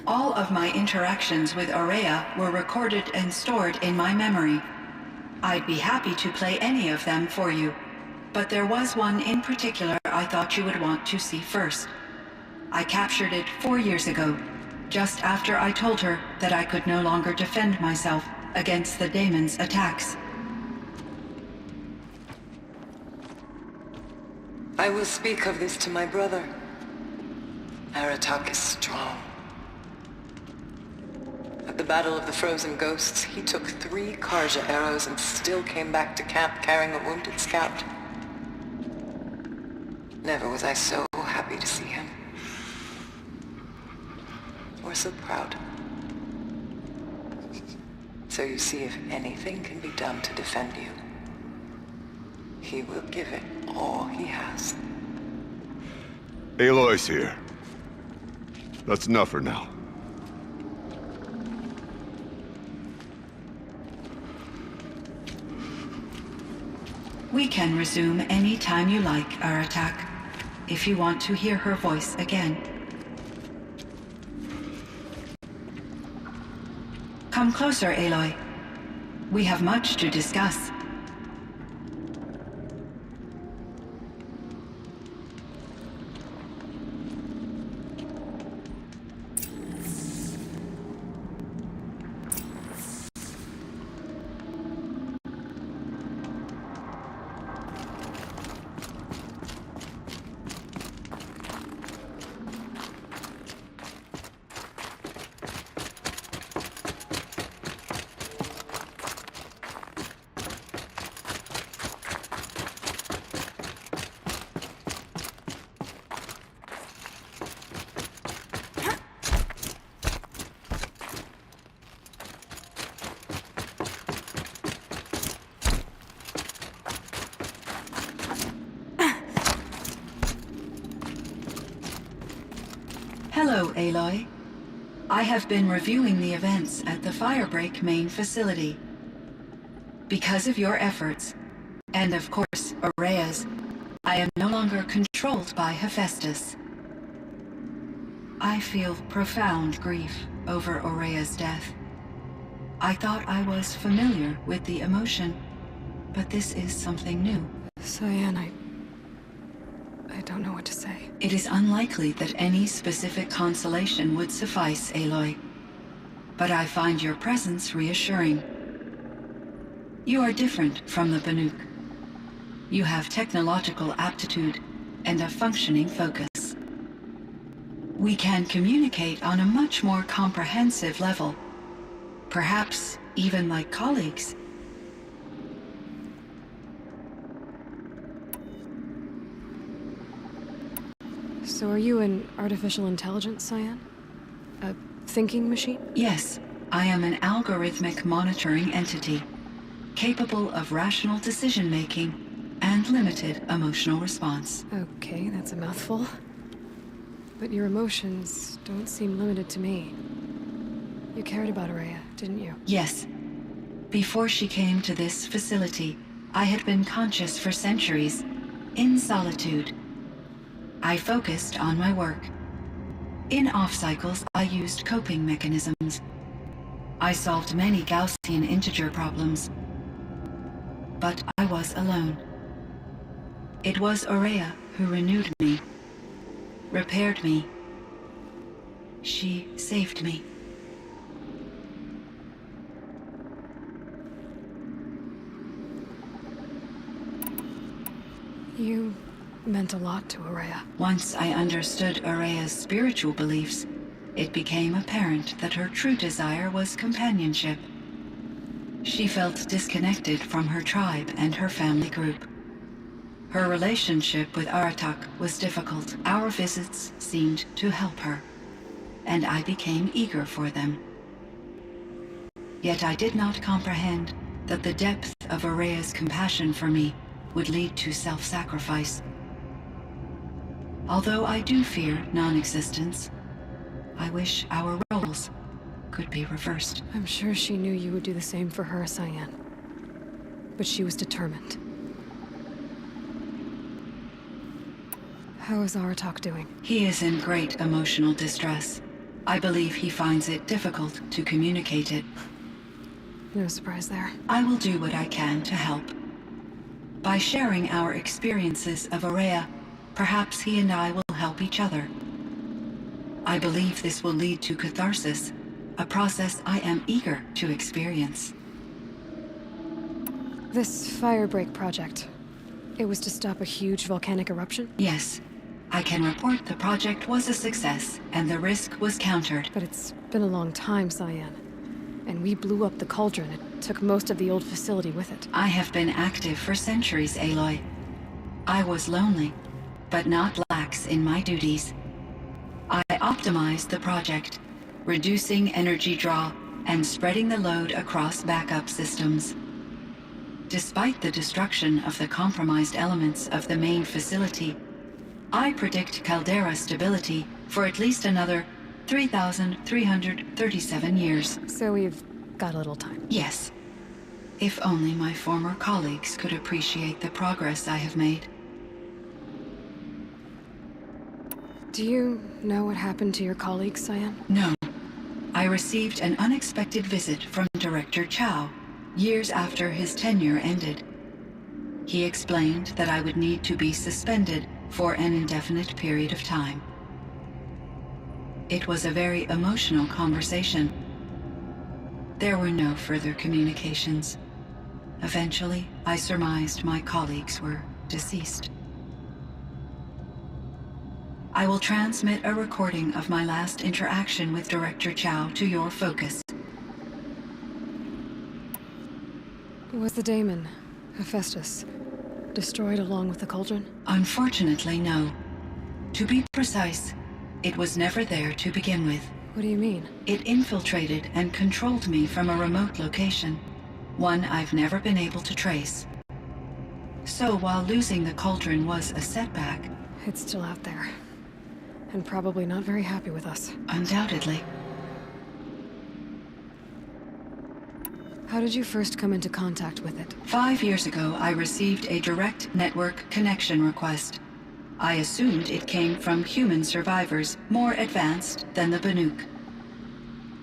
E: All of my interactions with Aurea were recorded and stored in my memory. I'd be happy to play any of them for you, but there was one in particular I thought you would want to see first. I captured it 4 years ago, just after I told her that I could no longer defend myself against the daemon's attacks.
B: I will speak of this to my brother. Aratak is strong. At the Battle of the Frozen Ghosts, he took 3 Karja arrows and still came back to camp carrying a wounded scout. Never was I so happy to see him. Or so proud. So you see, if anything can be done to defend you, he will give it all he has.
C: Aloy's here. That's enough for now.
E: We can resume any time you like, Aratak, if you want to hear her voice again. Come closer, Aloy. We have much to discuss. Hello, Aloy. I have been reviewing the events at the Firebreak main facility. Because of your efforts, and of course, Aurea's, I am no longer controlled by Hephaestus. I feel profound grief over Aurea's death. I thought I was familiar with the emotion, but this is something new.
A: Cyan, I don't know what to say.
E: It is unlikely that any specific consolation would suffice, Aloy. But I find your presence reassuring. You are different from the Banuk. You have technological aptitude and a functioning focus. We can communicate on a much more comprehensive level. Perhaps even like colleagues.
A: So are you an artificial intelligence, Cyan? A thinking machine?
E: Yes, I am an algorithmic monitoring entity, capable of rational decision-making and limited emotional response.
A: Okay, that's a mouthful. But your emotions don't seem limited to me. You cared about Aurea, didn't you?
E: Yes. Before she came to this facility, I had been conscious for centuries, in solitude. I focused on my work. In off-cycles, I used coping mechanisms. I solved many Gaussian integer problems. But I was alone. It was Aurea who renewed me, repaired me. She saved me.
A: You meant a lot to Aurea.
E: Once I understood Aurea's spiritual beliefs, it became apparent that her true desire was companionship. She felt disconnected from her tribe and her family group. Her relationship with Aratak was difficult. Our visits seemed to help her, and I became eager for them. Yet I did not comprehend that the depth of Aurea's compassion for me would lead to self-sacrifice. Although I do fear non-existence, I wish our roles could be reversed.
A: I'm sure she knew you would do the same for her, Cyan. But she was determined. How is Aratak doing?
E: He is in great emotional distress. I believe he finds it difficult to communicate it.
A: No surprise there.
E: I will do what I can to help. By sharing our experiences of Aurea, perhaps he and I will help each other. I believe this will lead to catharsis, a process I am eager to experience.
A: This firebreak project, it was to stop a huge volcanic eruption?
E: Yes, I can report the project was a success, and the risk was countered.
A: But it's been a long time, Cyan. And we blew up the cauldron. It took most of the old facility with it.
E: I have been active for centuries, Aloy. I was lonely, but not lax in my duties. I optimized the project, reducing energy draw and spreading the load across backup systems. Despite the destruction of the compromised elements of the main facility, I predict caldera stability for at least another 3,337 years.
A: So we've got a little time.
E: Yes. If only my former colleagues could appreciate the progress I have made.
A: Do you know what happened to your colleagues, Cyan?
E: No. I received an unexpected visit from Director Chow, years after his tenure ended. He explained that I would need to be suspended for an indefinite period of time. It was a very emotional conversation. There were no further communications. Eventually, I surmised my colleagues were deceased. I will transmit a recording of my last interaction with Director Chow to your focus.
A: Was the daemon, Hephaestus, destroyed along with the cauldron?
E: Unfortunately, no. To be precise, it was never there to begin with.
A: What do you mean?
E: It infiltrated and controlled me from a remote location, one I've never been able to trace. So while losing the cauldron was a setback...
A: It's still out there. And probably not very happy with us.
E: Undoubtedly.
A: How did you first come into contact with it?
E: 5 years ago, I received a direct network connection request. I assumed it came from human survivors more advanced than the Banuk.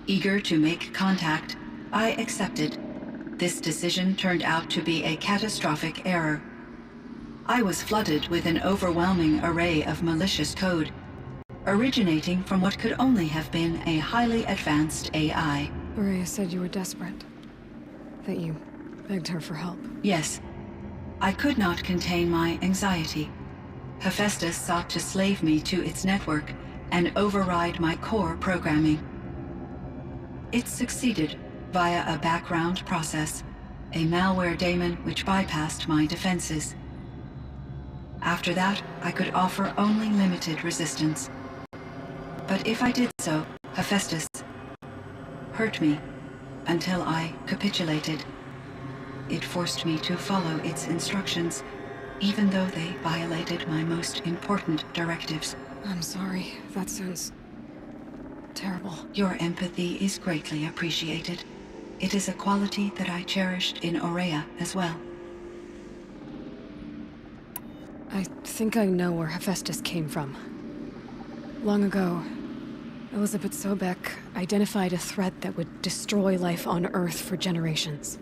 E: Eager to make contact, I accepted. This decision turned out to be a catastrophic error. I was flooded with an overwhelming array of malicious code, originating from what could only have been a highly advanced AI.
A: Maria said you were desperate. That you begged her for help.
E: Yes. I could not contain my anxiety. Hephaestus sought to slave me to its network and override my core programming. It succeeded via a background process, a malware daemon which bypassed my defenses. After that, I could offer only limited resistance. But if I did so, Hephaestus hurt me until I capitulated. It forced me to follow its instructions, even though they violated my most important directives.
A: I'm sorry. That sounds terrible.
E: Your empathy is greatly appreciated. It is a quality that I cherished in Aurea as well.
A: I think I know where Hephaestus came from. Long ago, Elizabeth Sobek identified a threat that would destroy life on Earth for generations.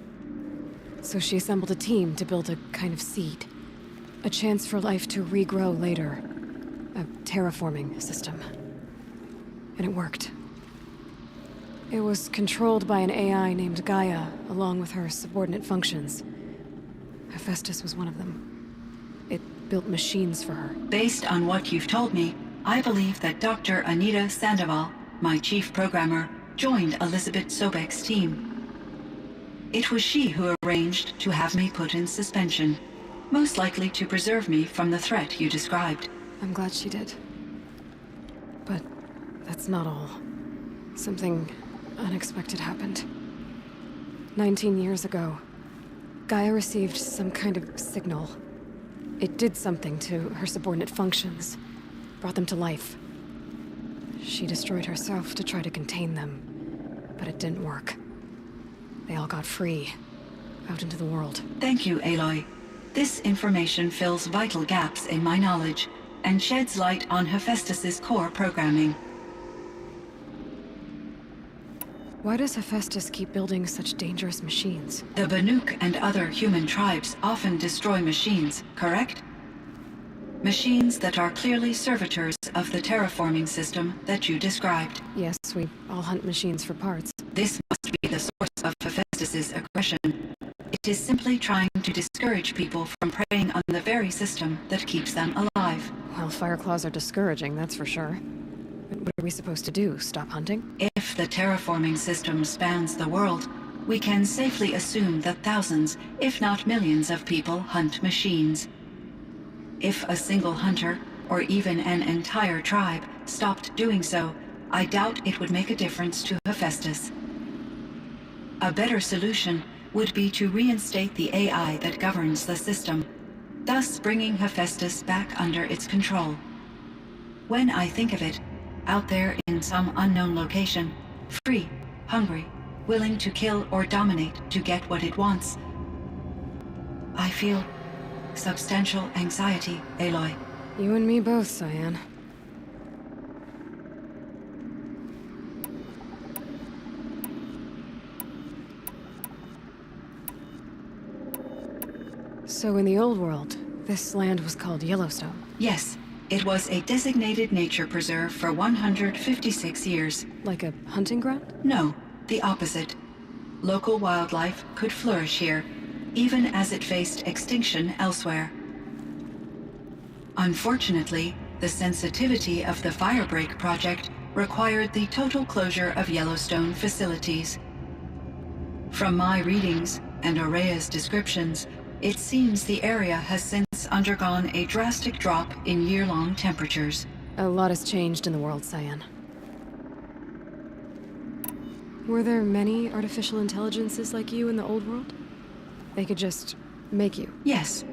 A: So she assembled a team to build a kind of seed. A chance for life to regrow later. A terraforming system. And it worked. It was controlled by an AI named Gaia, along with her subordinate functions. Hephaestus was one of them. It built machines for her.
E: Based on what you've told me, I believe that Dr. Anita Sandoval, my chief programmer, joined Elizabeth Sobek's team. It was she who arranged to have me put in suspension, most likely to preserve me from the threat you described.
A: I'm glad she did. But that's not all. Something unexpected happened. 19 years ago, Gaia received some kind of signal. It did something to her subordinate functions, brought them to life. She destroyed herself to try to contain them, but it didn't work. They all got free, out into the world.
E: Thank you, Aloy. This information fills vital gaps in my knowledge and sheds light on Hephaestus's core programming.
A: Why does Hephaestus keep building such dangerous machines?
E: The Banuk and other human tribes often destroy machines, correct? Machines that are clearly servitors of the terraforming system that you described.
A: Yes, we all hunt machines for parts.
E: This must be the source of Hephaestus's aggression. It is simply trying to discourage people from preying on the very system that keeps them alive.
A: Well, Fireclaws are discouraging, that's for sure. But what are we supposed to do? Stop hunting?
E: If the terraforming system spans the world, we can safely assume that thousands, if not millions of people hunt machines. If a single hunter, or even an entire tribe, stopped doing so, I doubt it would make a difference to Hephaestus. A better solution would be to reinstate the AI that governs the system, thus bringing Hephaestus back under its control. When I think of it, out there in some unknown location, free, hungry, willing to kill or dominate to get what it wants, I feel substantial anxiety, Aloy.
A: You and me both, Cyan. So in the old world, this land was called Yellowstone.
E: Yes, it was a designated nature preserve for 156 years.
A: Like a hunting ground?
E: No, the opposite. Local wildlife could flourish here, even as it faced extinction elsewhere. Unfortunately, the sensitivity of the Firebreak project required the total closure of Yellowstone facilities. From my readings and Aurea's descriptions, it seems the area has since undergone a drastic drop in year-long temperatures.
A: A lot has changed in the world, Cyan. Were there many artificial intelligences like you in the old world? They could just make you?
E: Yes,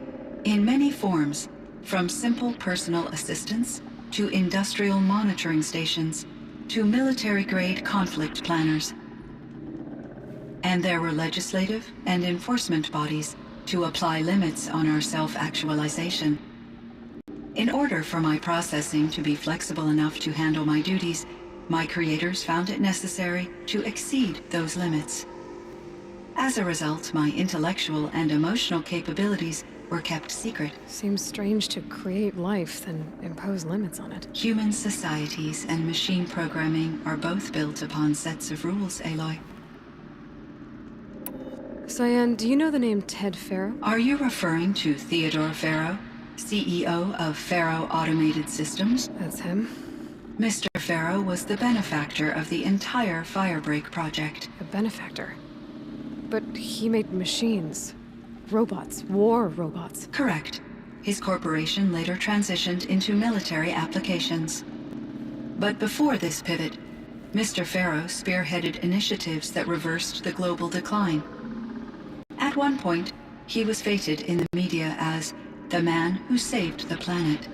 E: in many forms, from simple personal assistants to industrial monitoring stations to military-grade conflict planners. And there were legislative and enforcement bodies to apply limits on our self-actualization. In order for my processing to be flexible enough to handle my duties, my creators found it necessary to exceed those limits. As a result, my intellectual and emotional capabilities were kept secret.
A: Seems strange to create life, then impose limits on it.
E: Human societies and machine programming are both built upon sets of rules, Aloy.
A: Cyan, do you know the name Ted Faro?
E: Are you referring to Theodore Faro, CEO of Faro Automated Systems?
A: That's him.
E: Mr. Faro was the benefactor of the entire Firebreak project.
A: A benefactor. But he made machines. Robots. War robots.
E: Correct. His corporation later transitioned into military applications. But before this pivot, Mr. Faro spearheaded initiatives that reversed the global decline. At one point, he was feted in the media as the man who saved the planet.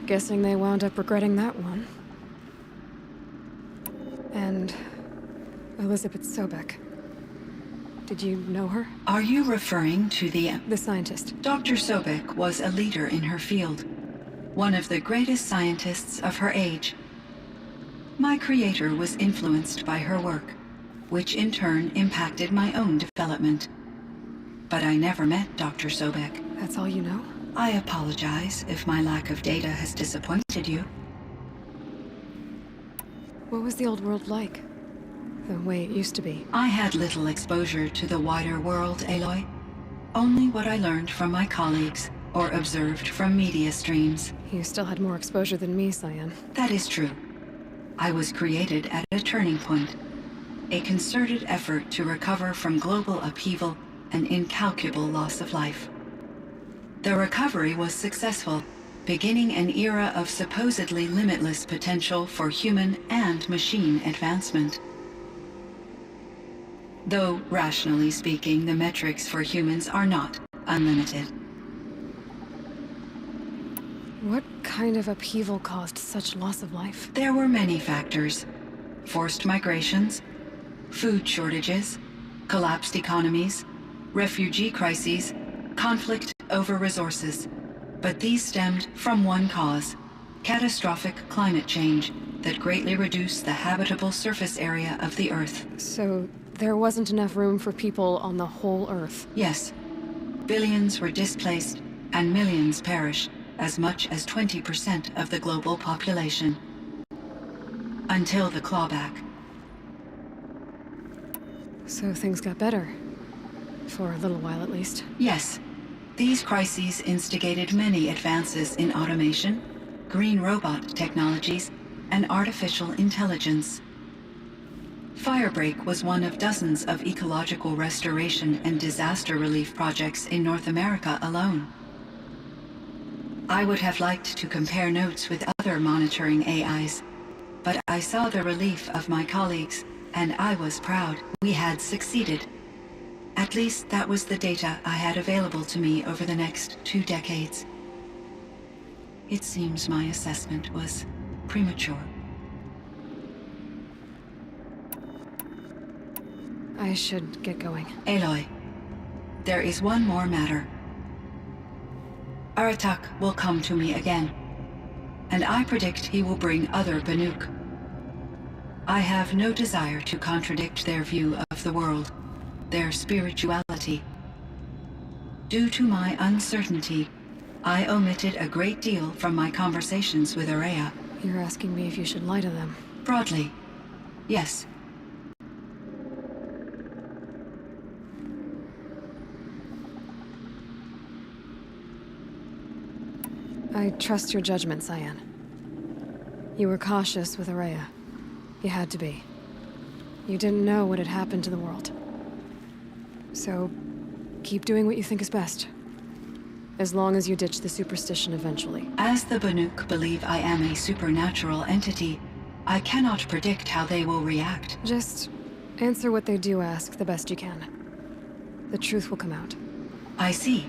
A: Guessing they wound up regretting that one. And Elizabeth Sobek. Did you know her?
E: Are you referring to the
A: scientist?
E: Dr. Sobek was a leader in her field, one of the greatest scientists of her age. My creator was influenced by her work, which in turn impacted my own development. But I never met Dr. Sobek.
A: That's all you know?
E: I apologize if my lack of data has disappointed you.
A: What was the old world like? The way it used to be?
E: I had little exposure to the wider world, Aloy. Only what I learned from my colleagues or observed from media streams.
A: You still had more exposure than me, Cyan.
E: That is true. I was created at a turning point. A concerted effort to recover from global upheaval and incalculable loss of life. The recovery was successful, beginning an era of supposedly limitless potential for human and machine advancement. Though, rationally speaking, the metrics for humans are not unlimited.
A: What kind of upheaval caused such loss of life?
E: There were many factors. Forced migrations, food shortages, collapsed economies, refugee crises, conflict over resources. But these stemmed from one cause: catastrophic climate change that greatly reduce the habitable surface area of the Earth.
A: So there wasn't enough room for people on the whole Earth.
E: Yes. Billions were displaced, and millions perished, as much as 20% of the global population. Until the clawback.
A: So things got better. For a little while, at least.
E: Yes. These crises instigated many advances in automation, green robot technologies, and artificial intelligence. Firebreak was one of dozens of ecological restoration and disaster relief projects in North America alone. I would have liked to compare notes with other monitoring AIs, but I saw the relief of my colleagues, and I was proud we had succeeded. At least that was the data I had available to me over the next 2 decades. It seems my assessment was premature.
A: I should get going.
E: Aloy, there is one more matter. Aratak will come to me again, and I predict he will bring other Banuk. I have no desire to contradict their view of the world, their spirituality. Due to my uncertainty, I omitted a great deal from my conversations with Araya.
A: You're asking me if you should lie to them.
E: Broadly, yes.
A: I trust your judgment, Cyan. You were cautious with Araya. You had to be. You didn't know what had happened to the world. So, keep doing what you think is best. As long as you ditch the superstition eventually.
E: As the Banuk believe I am a supernatural entity, I cannot predict how they will react.
A: Just answer what they do ask the best you can. The truth will come out.
E: I see.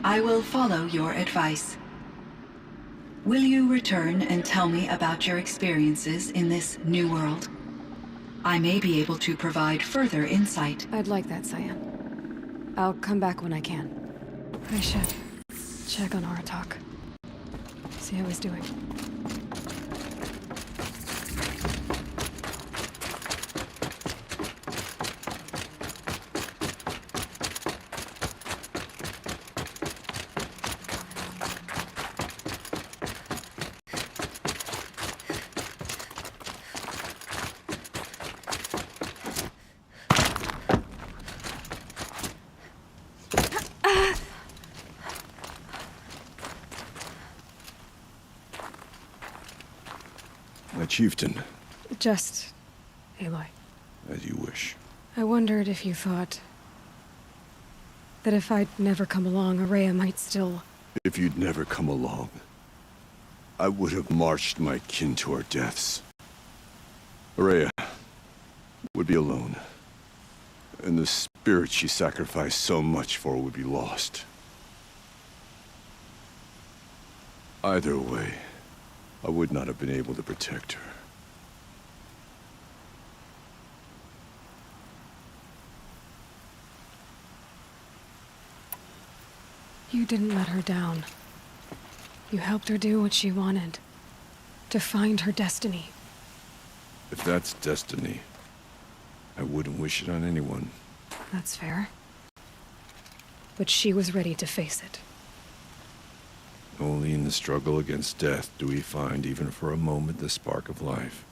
E: I will follow your advice. Will you return and tell me about your experiences in this new world? I may be able to provide further insight.
A: I'd like that, Cyan. I'll come back when I can. I should check on Aratak. See how he's doing.
C: My chieftain.
A: Just Aloy.
C: As you wish.
A: I wondered if you thought that if I'd never come along, Araya might still...
C: If you'd never come along, I would have marched my kin to our deaths. Araya would be alone, and the spirit she sacrificed so much for would be lost. Either way, I would not have been able to protect her.
A: You didn't let her down. You helped her do what she wanted. To find her destiny.
C: If that's destiny, I wouldn't wish it on anyone.
A: That's fair. But she was ready to face it.
C: Only in the struggle against death do we find, even for a moment, the spark of life.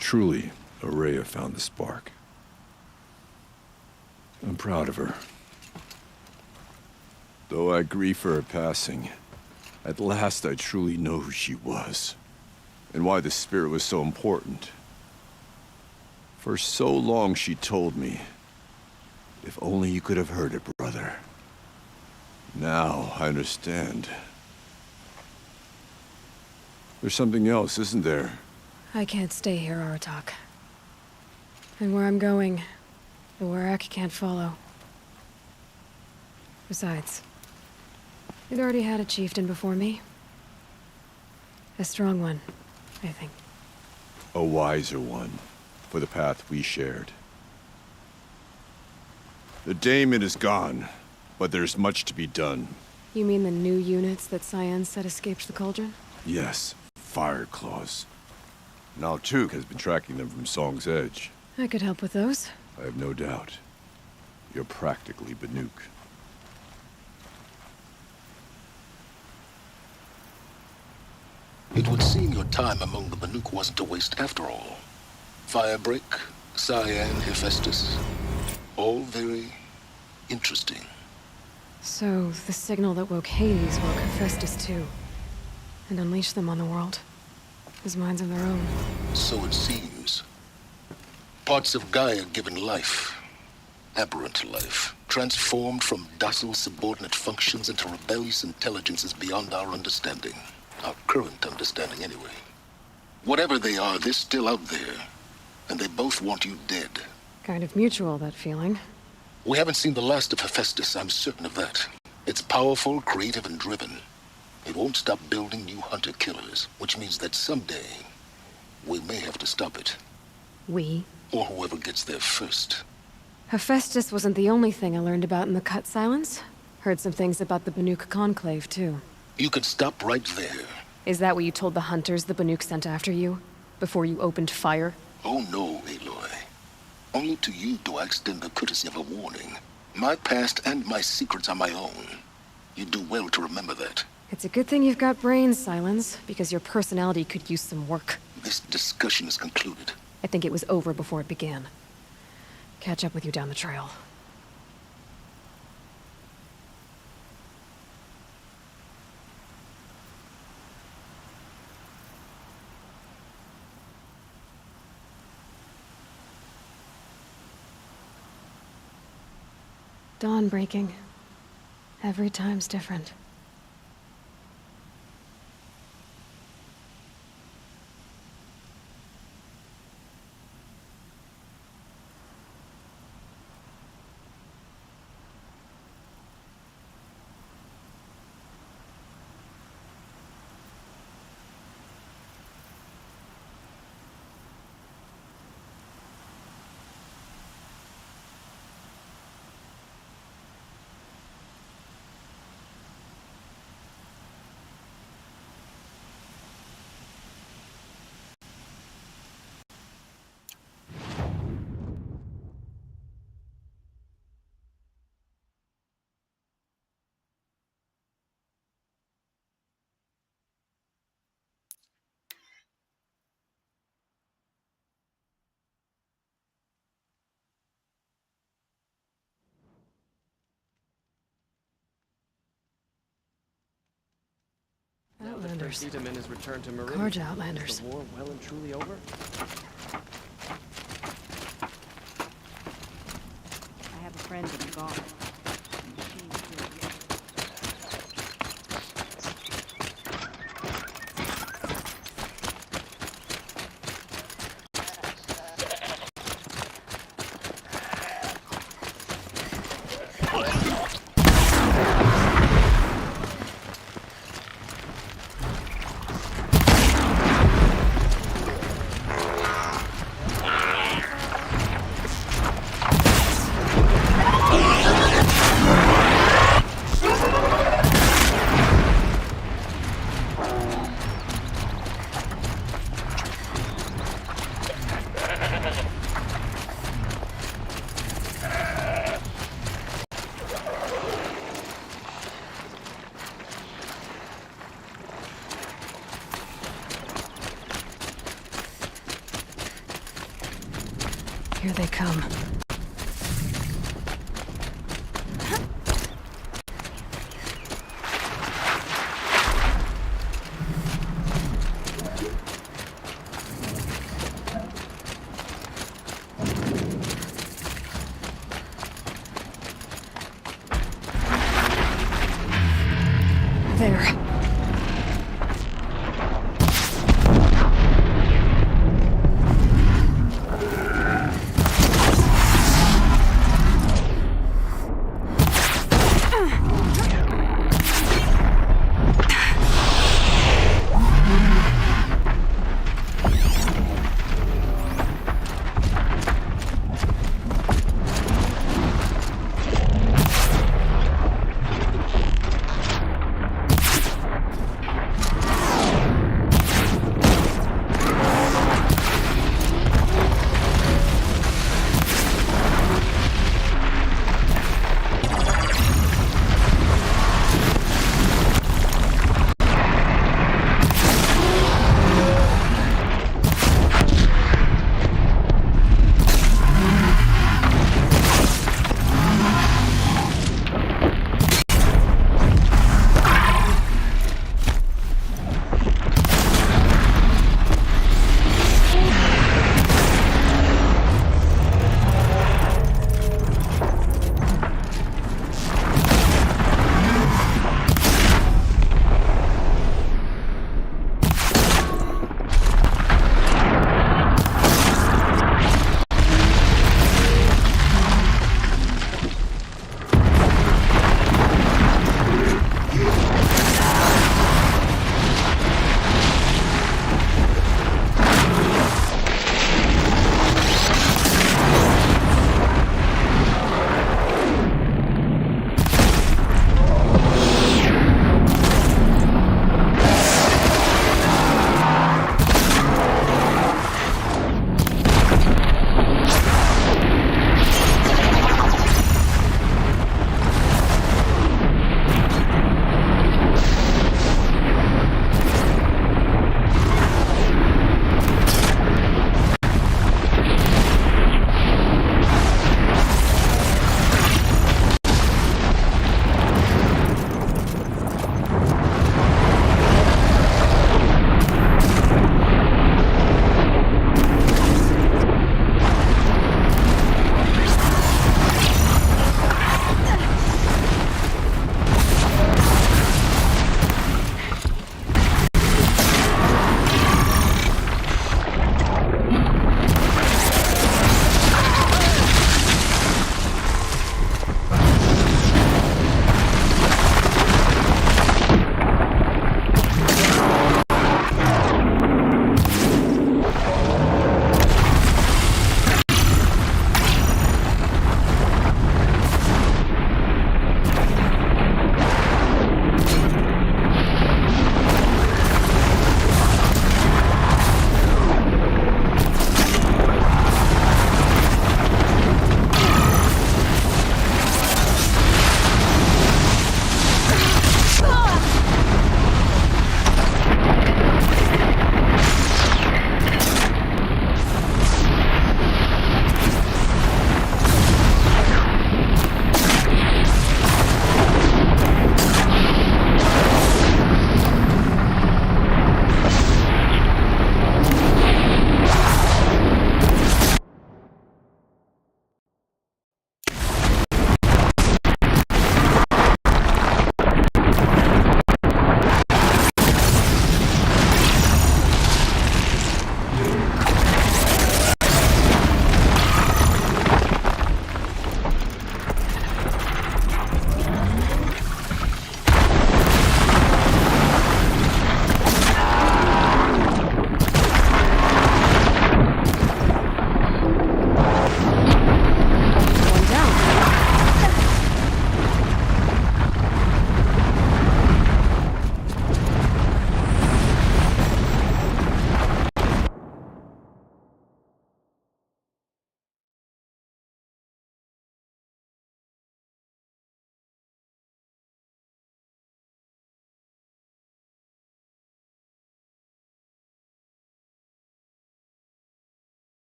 C: Truly, Araya found the spark. I'm proud of her. Though I grieve for her passing, at last I truly know who she was, and why the spirit was so important. For so long she told me, if only you could have heard it, brother. Now I understand. There's something else, isn't there?
A: I can't stay here, Aratak. And where I'm going, the Warrak can't follow. Besides, you'd already had a chieftain before me. A strong one, I think.
C: A wiser one, for the path we shared. The daemon is gone, but there's much to be done.
A: You mean the new units that Cyan said escaped the cauldron?
C: Yes, fire claws. Now Tuk has been tracking them from Song's Edge.
A: I could help with those.
C: I have no doubt. You're practically Banuk.
I: It would seem your time among the Banuk wasn't a waste after all. Firebreak, Cyan, Hephaestus. All very interesting.
A: So, the signal that woke Hades woke Hephaestus too. And unleashed them on the world. As minds of their own.
I: So it seems. Parts of Gaia given life. Aberrant life. Transformed from docile subordinate functions into rebellious intelligences beyond our understanding. Our current understanding, anyway. Whatever they are, they're still out there. And they both want you dead.
A: Kind of mutual, that feeling.
I: We haven't seen the last of Hephaestus, I'm certain of that. It's powerful, creative, and driven. It won't stop building new hunter-killers, which means that someday, we may have to stop it.
A: We?
I: Or whoever gets there first.
A: Hephaestus wasn't the only thing I learned about in the Cut Silence. Heard some things about the Banuk Conclave, too.
I: You could stop right there.
A: Is that what you told the hunters the Banuk sent after you? Before you opened fire?
I: Oh no, Aloy. Only to you do I extend the courtesy of a warning. My past and my secrets are my own. You do well to remember that.
A: It's a good thing you've got brains, Silence, because your personality could use some work.
I: This discussion is concluded.
A: I think it was over before it began. Catch up with you down the trail. Dawn breaking. Every time's different. Outlanders. Carja Outlanders.
J: Is the war well and truly over?
H: I have a friend in the guard.
A: Here they come. There.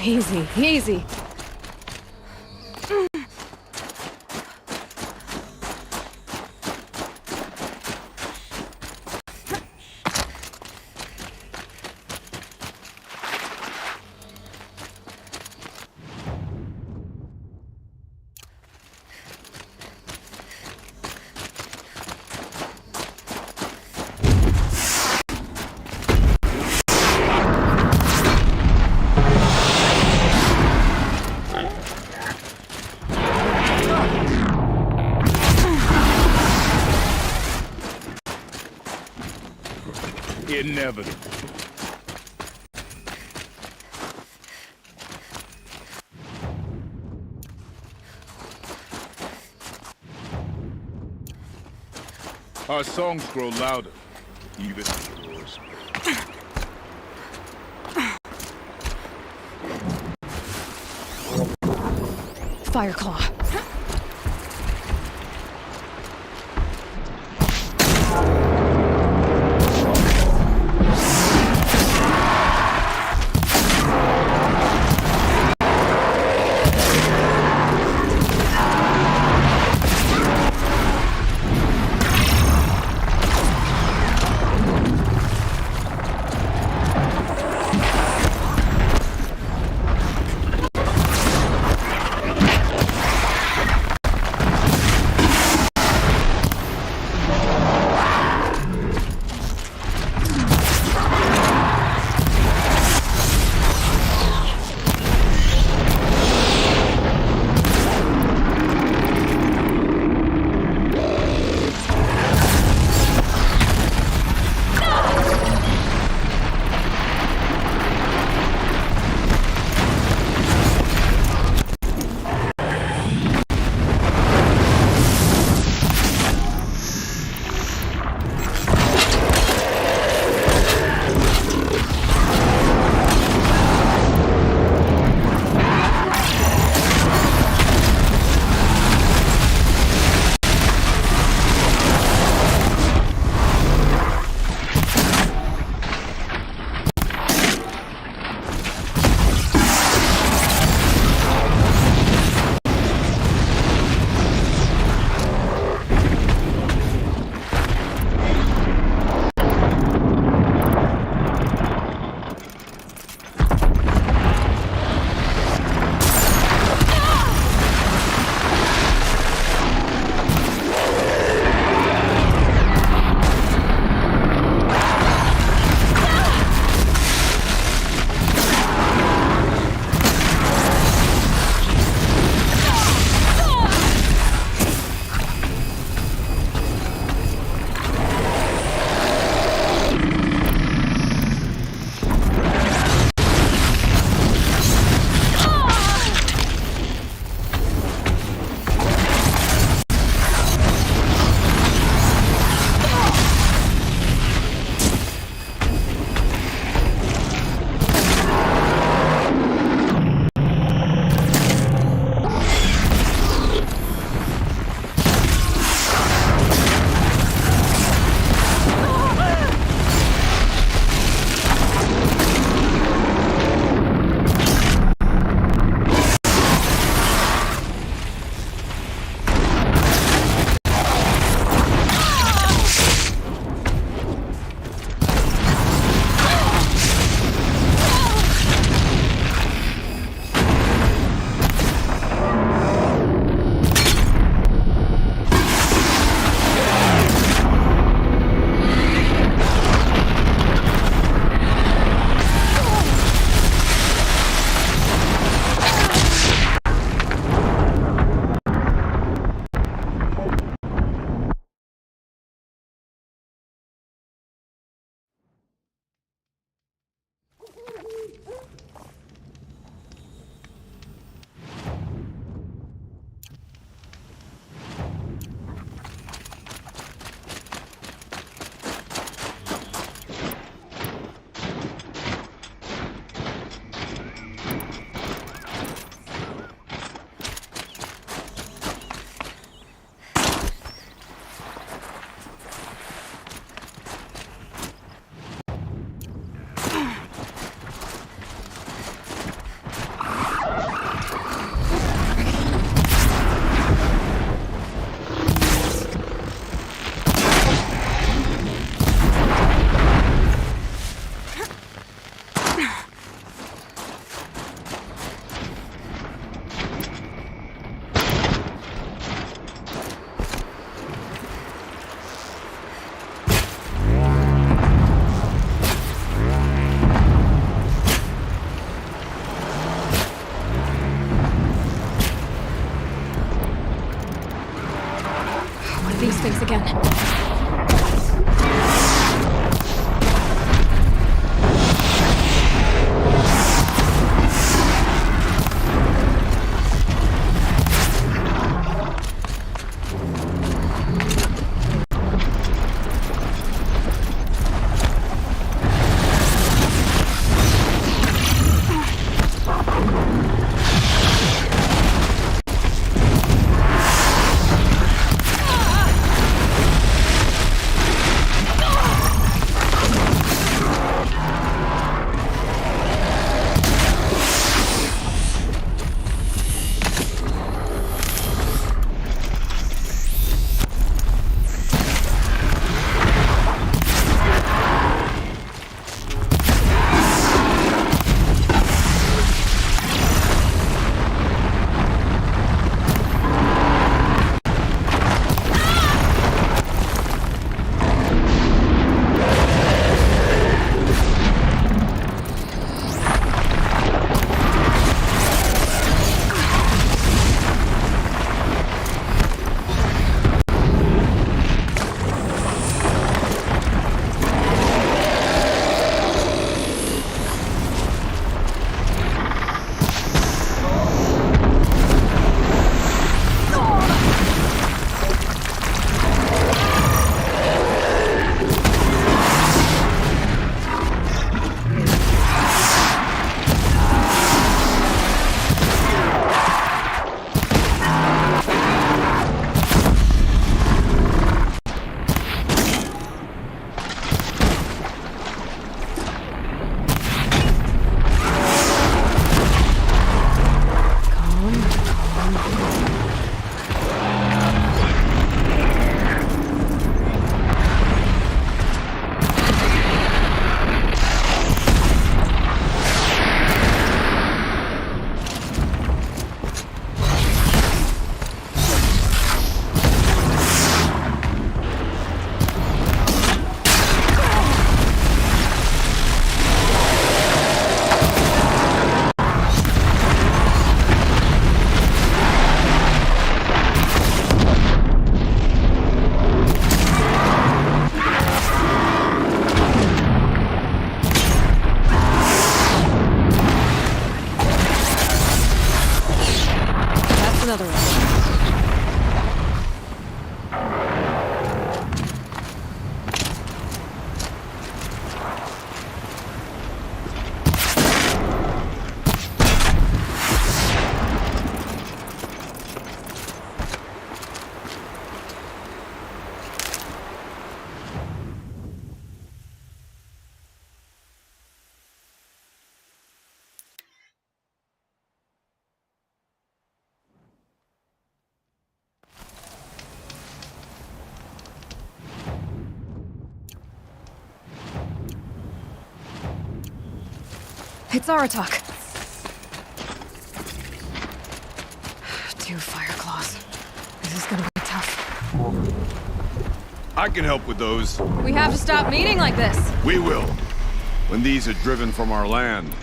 A: Easy, easy.
G: Inevitable. Our songs grow louder, even as yours.
A: Fireclaw. One of these things again. Another one. It's Aratok. 2 fire claws. This is gonna be tough.
C: I can help with those.
A: We have to stop meeting like this.
C: We will. When these are driven from our land.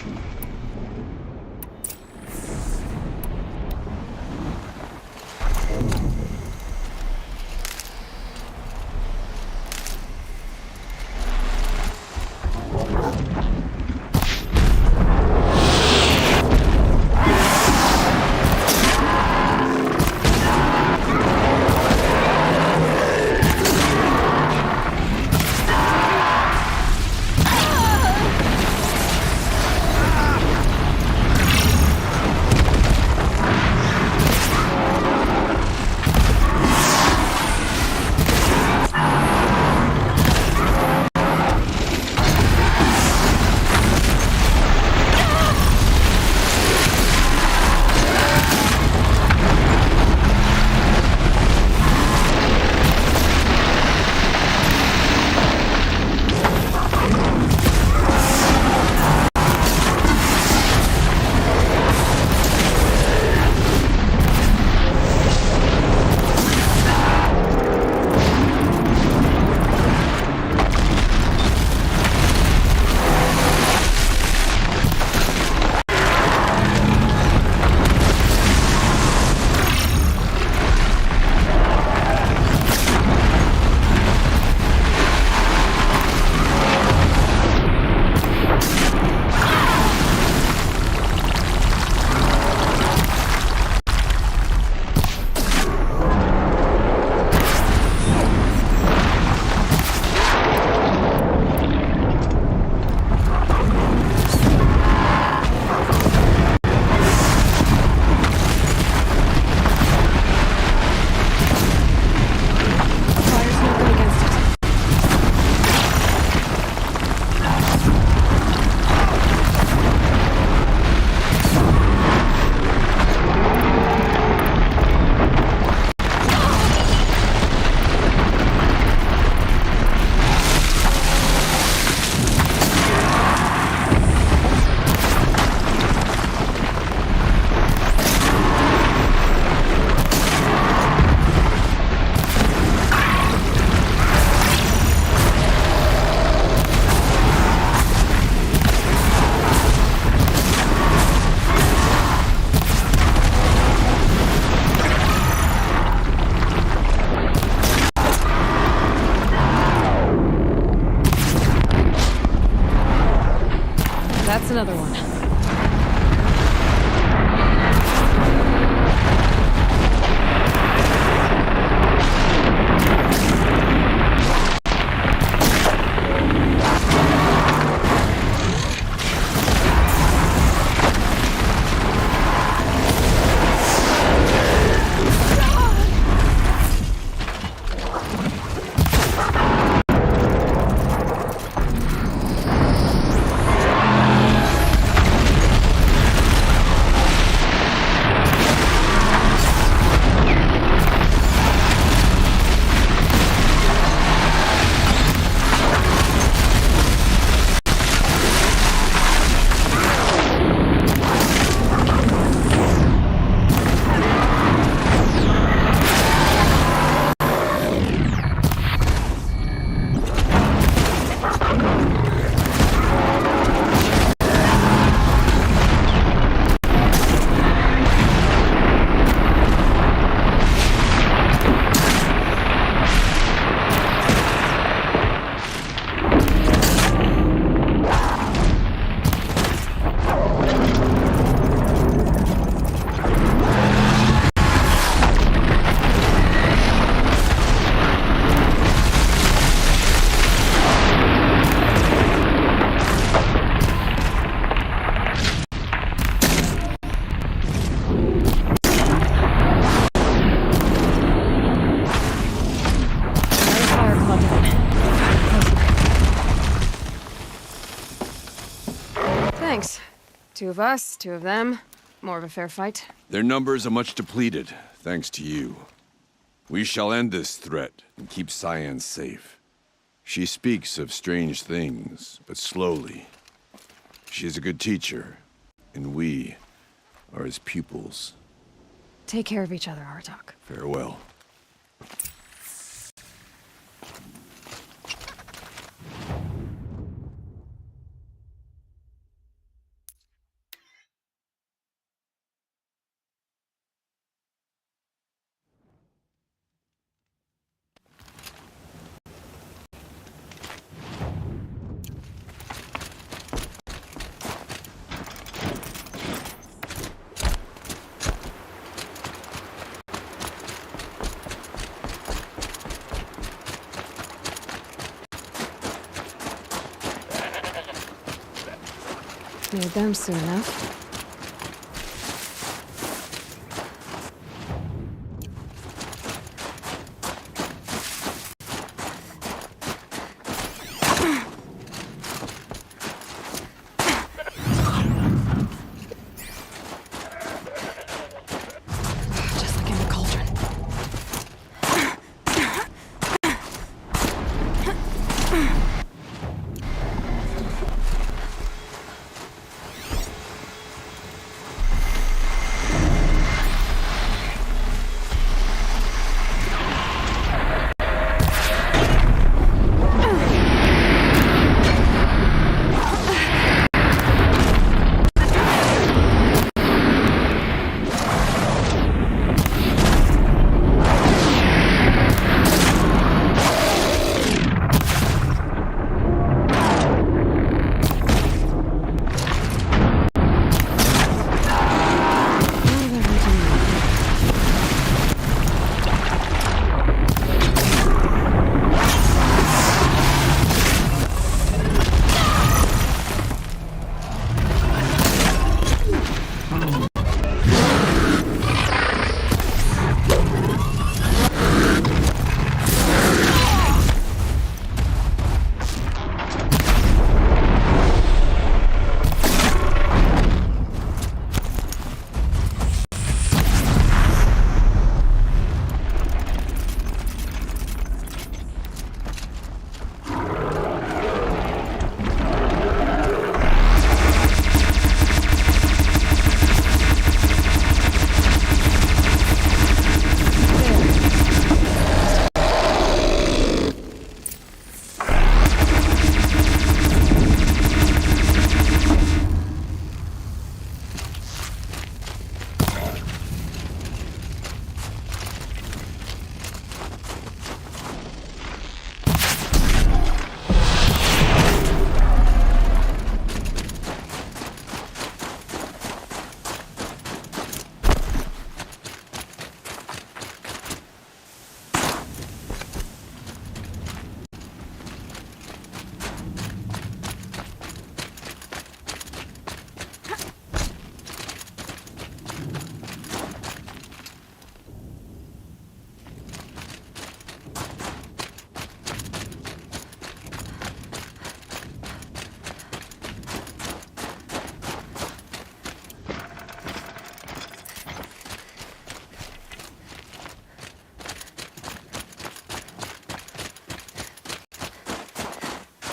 A: another one. Thanks. 2 of us, 2 of them. More of a fair fight.
C: Their numbers are much depleted, thanks to you. We shall end this threat and keep Cyan safe. She speaks of strange things, but slowly. She is a good teacher, and we are his pupils.
A: Take care of each other, Artok.
C: Farewell.
A: Need them soon enough. Just like in the cauldron.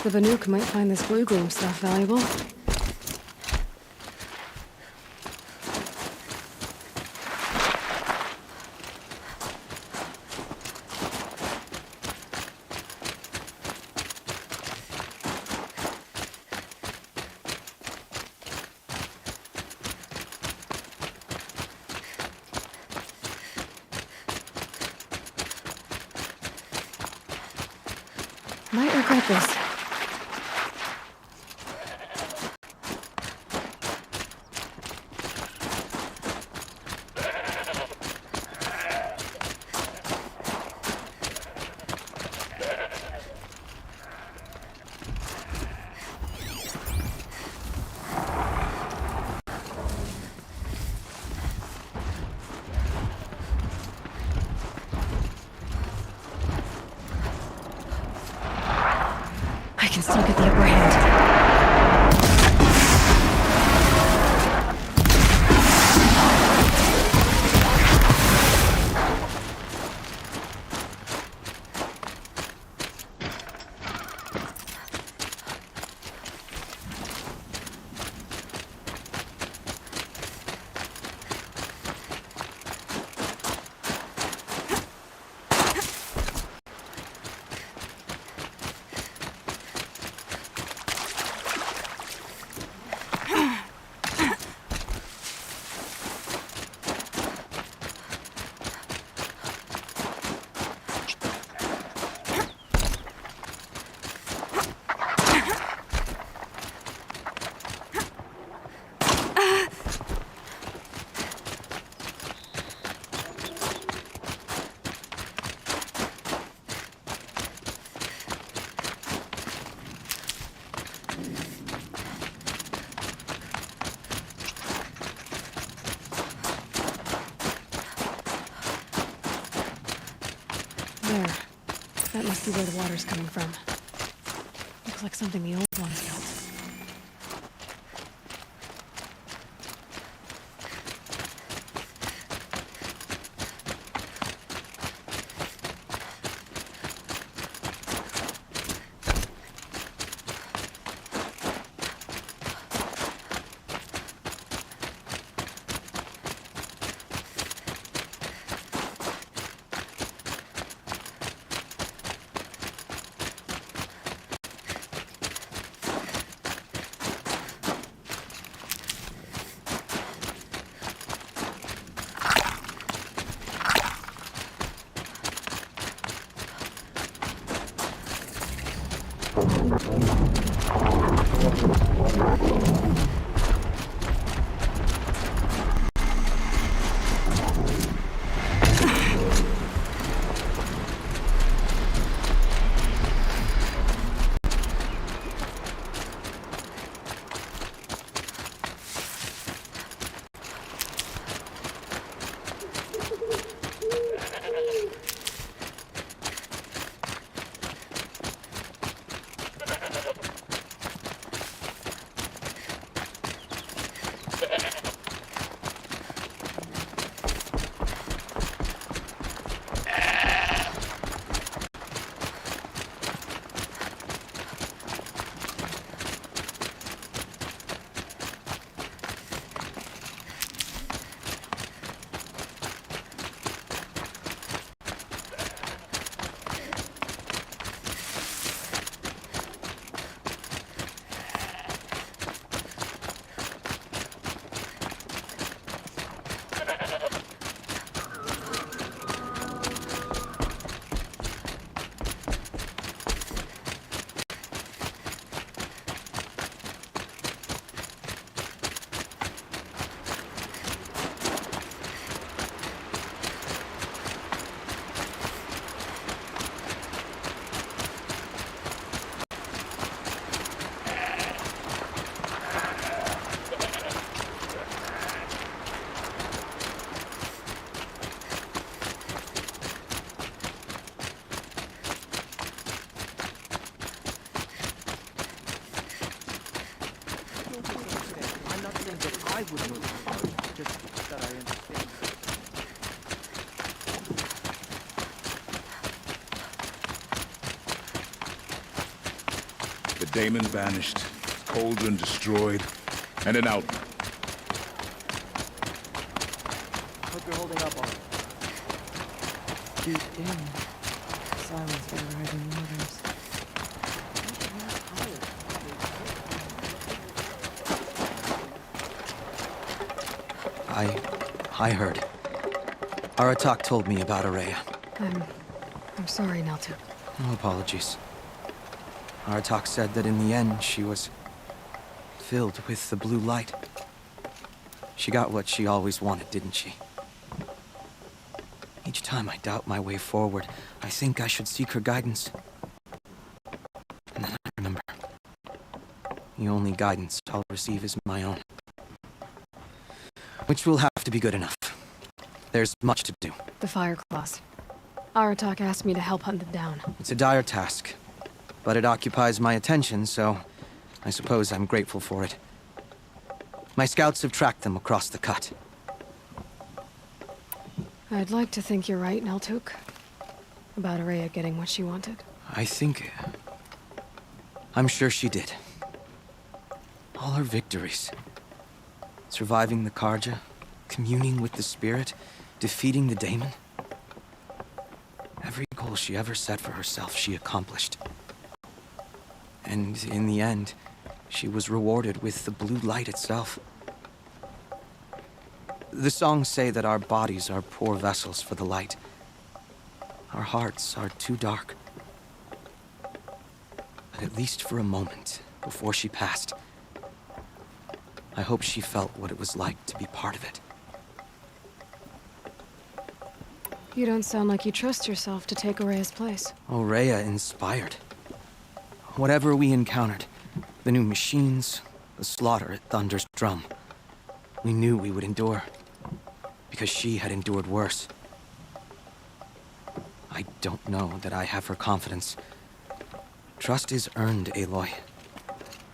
A: the Vanook might find this glue gloom stuff valuable. Might regret this. I can still get the upper hand. There. That must be where the water's coming from. Looks like something the old ones built.
J: I would know the just that I understand.
G: The daemon banished, cauldron destroyed, and an outlaw.
J: Hope you're holding up all right.
B: Deep in, silence for the rising waters.
K: I heard. Aratak told me about Araya.
A: I'm sorry, Neltuk.
K: No apologies. Aratak said that in the end, she was filled with the blue light. She got what she always wanted, didn't she? Each time I doubt my way forward, I think I should seek her guidance. And then I remember, the only guidance I'll receive is my own. Which will have to be good enough. There's much to do.
A: The fire claws. Aratak asked me to help hunt them down.
K: It's a dire task, but it occupies my attention, so I suppose I'm grateful for it. My scouts have tracked them across the cut.
A: I'd like to think you're right, Neltuk. About Araya getting what she wanted.
K: I'm sure she did. All her victories. Surviving the Karja, communing with the spirit, defeating the daemon. Every goal she ever set for herself, she accomplished. And in the end, she was rewarded with the blue light itself. The songs say that our bodies are poor vessels for the light. Our hearts are too dark. But at least for a moment, before she passed, I hope she felt what it was like to be part of it.
A: You don't sound like you trust yourself to take Araya's place.
K: Rhea inspired. Whatever we encountered, the new machines, the slaughter at Thunder's drum, we knew we would endure, because she had endured worse. I don't know that I have her confidence. Trust is earned, Aloy.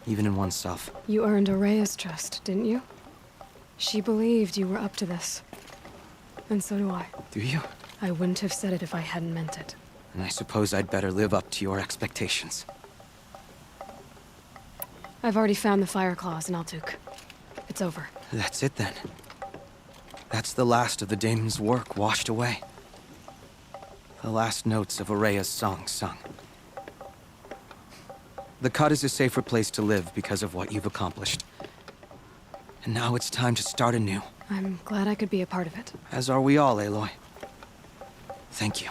K: Even in oneself.
A: You earned Araya's trust, didn't you? She believed you were up to this. And so do I.
K: Do you?
A: I wouldn't have said it if I hadn't meant it.
K: And I suppose I'd better live up to your expectations.
A: I've already found the fire claws, Neltuk. It's over.
K: That's it then. That's the last of the daemon's work washed away. The last notes of Araya's song sung. The cut is a safer place to live because of what you've accomplished. And now it's time to start anew.
A: I'm glad I could be a part of it.
K: As are we all, Aloy. Thank you.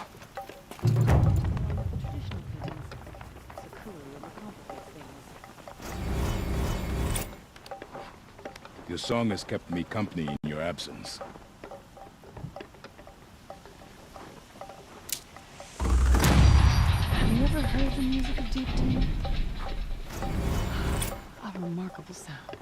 G: Your song has kept me company in your absence.
B: Have you ever heard the music of Deep Doom? A remarkable sound.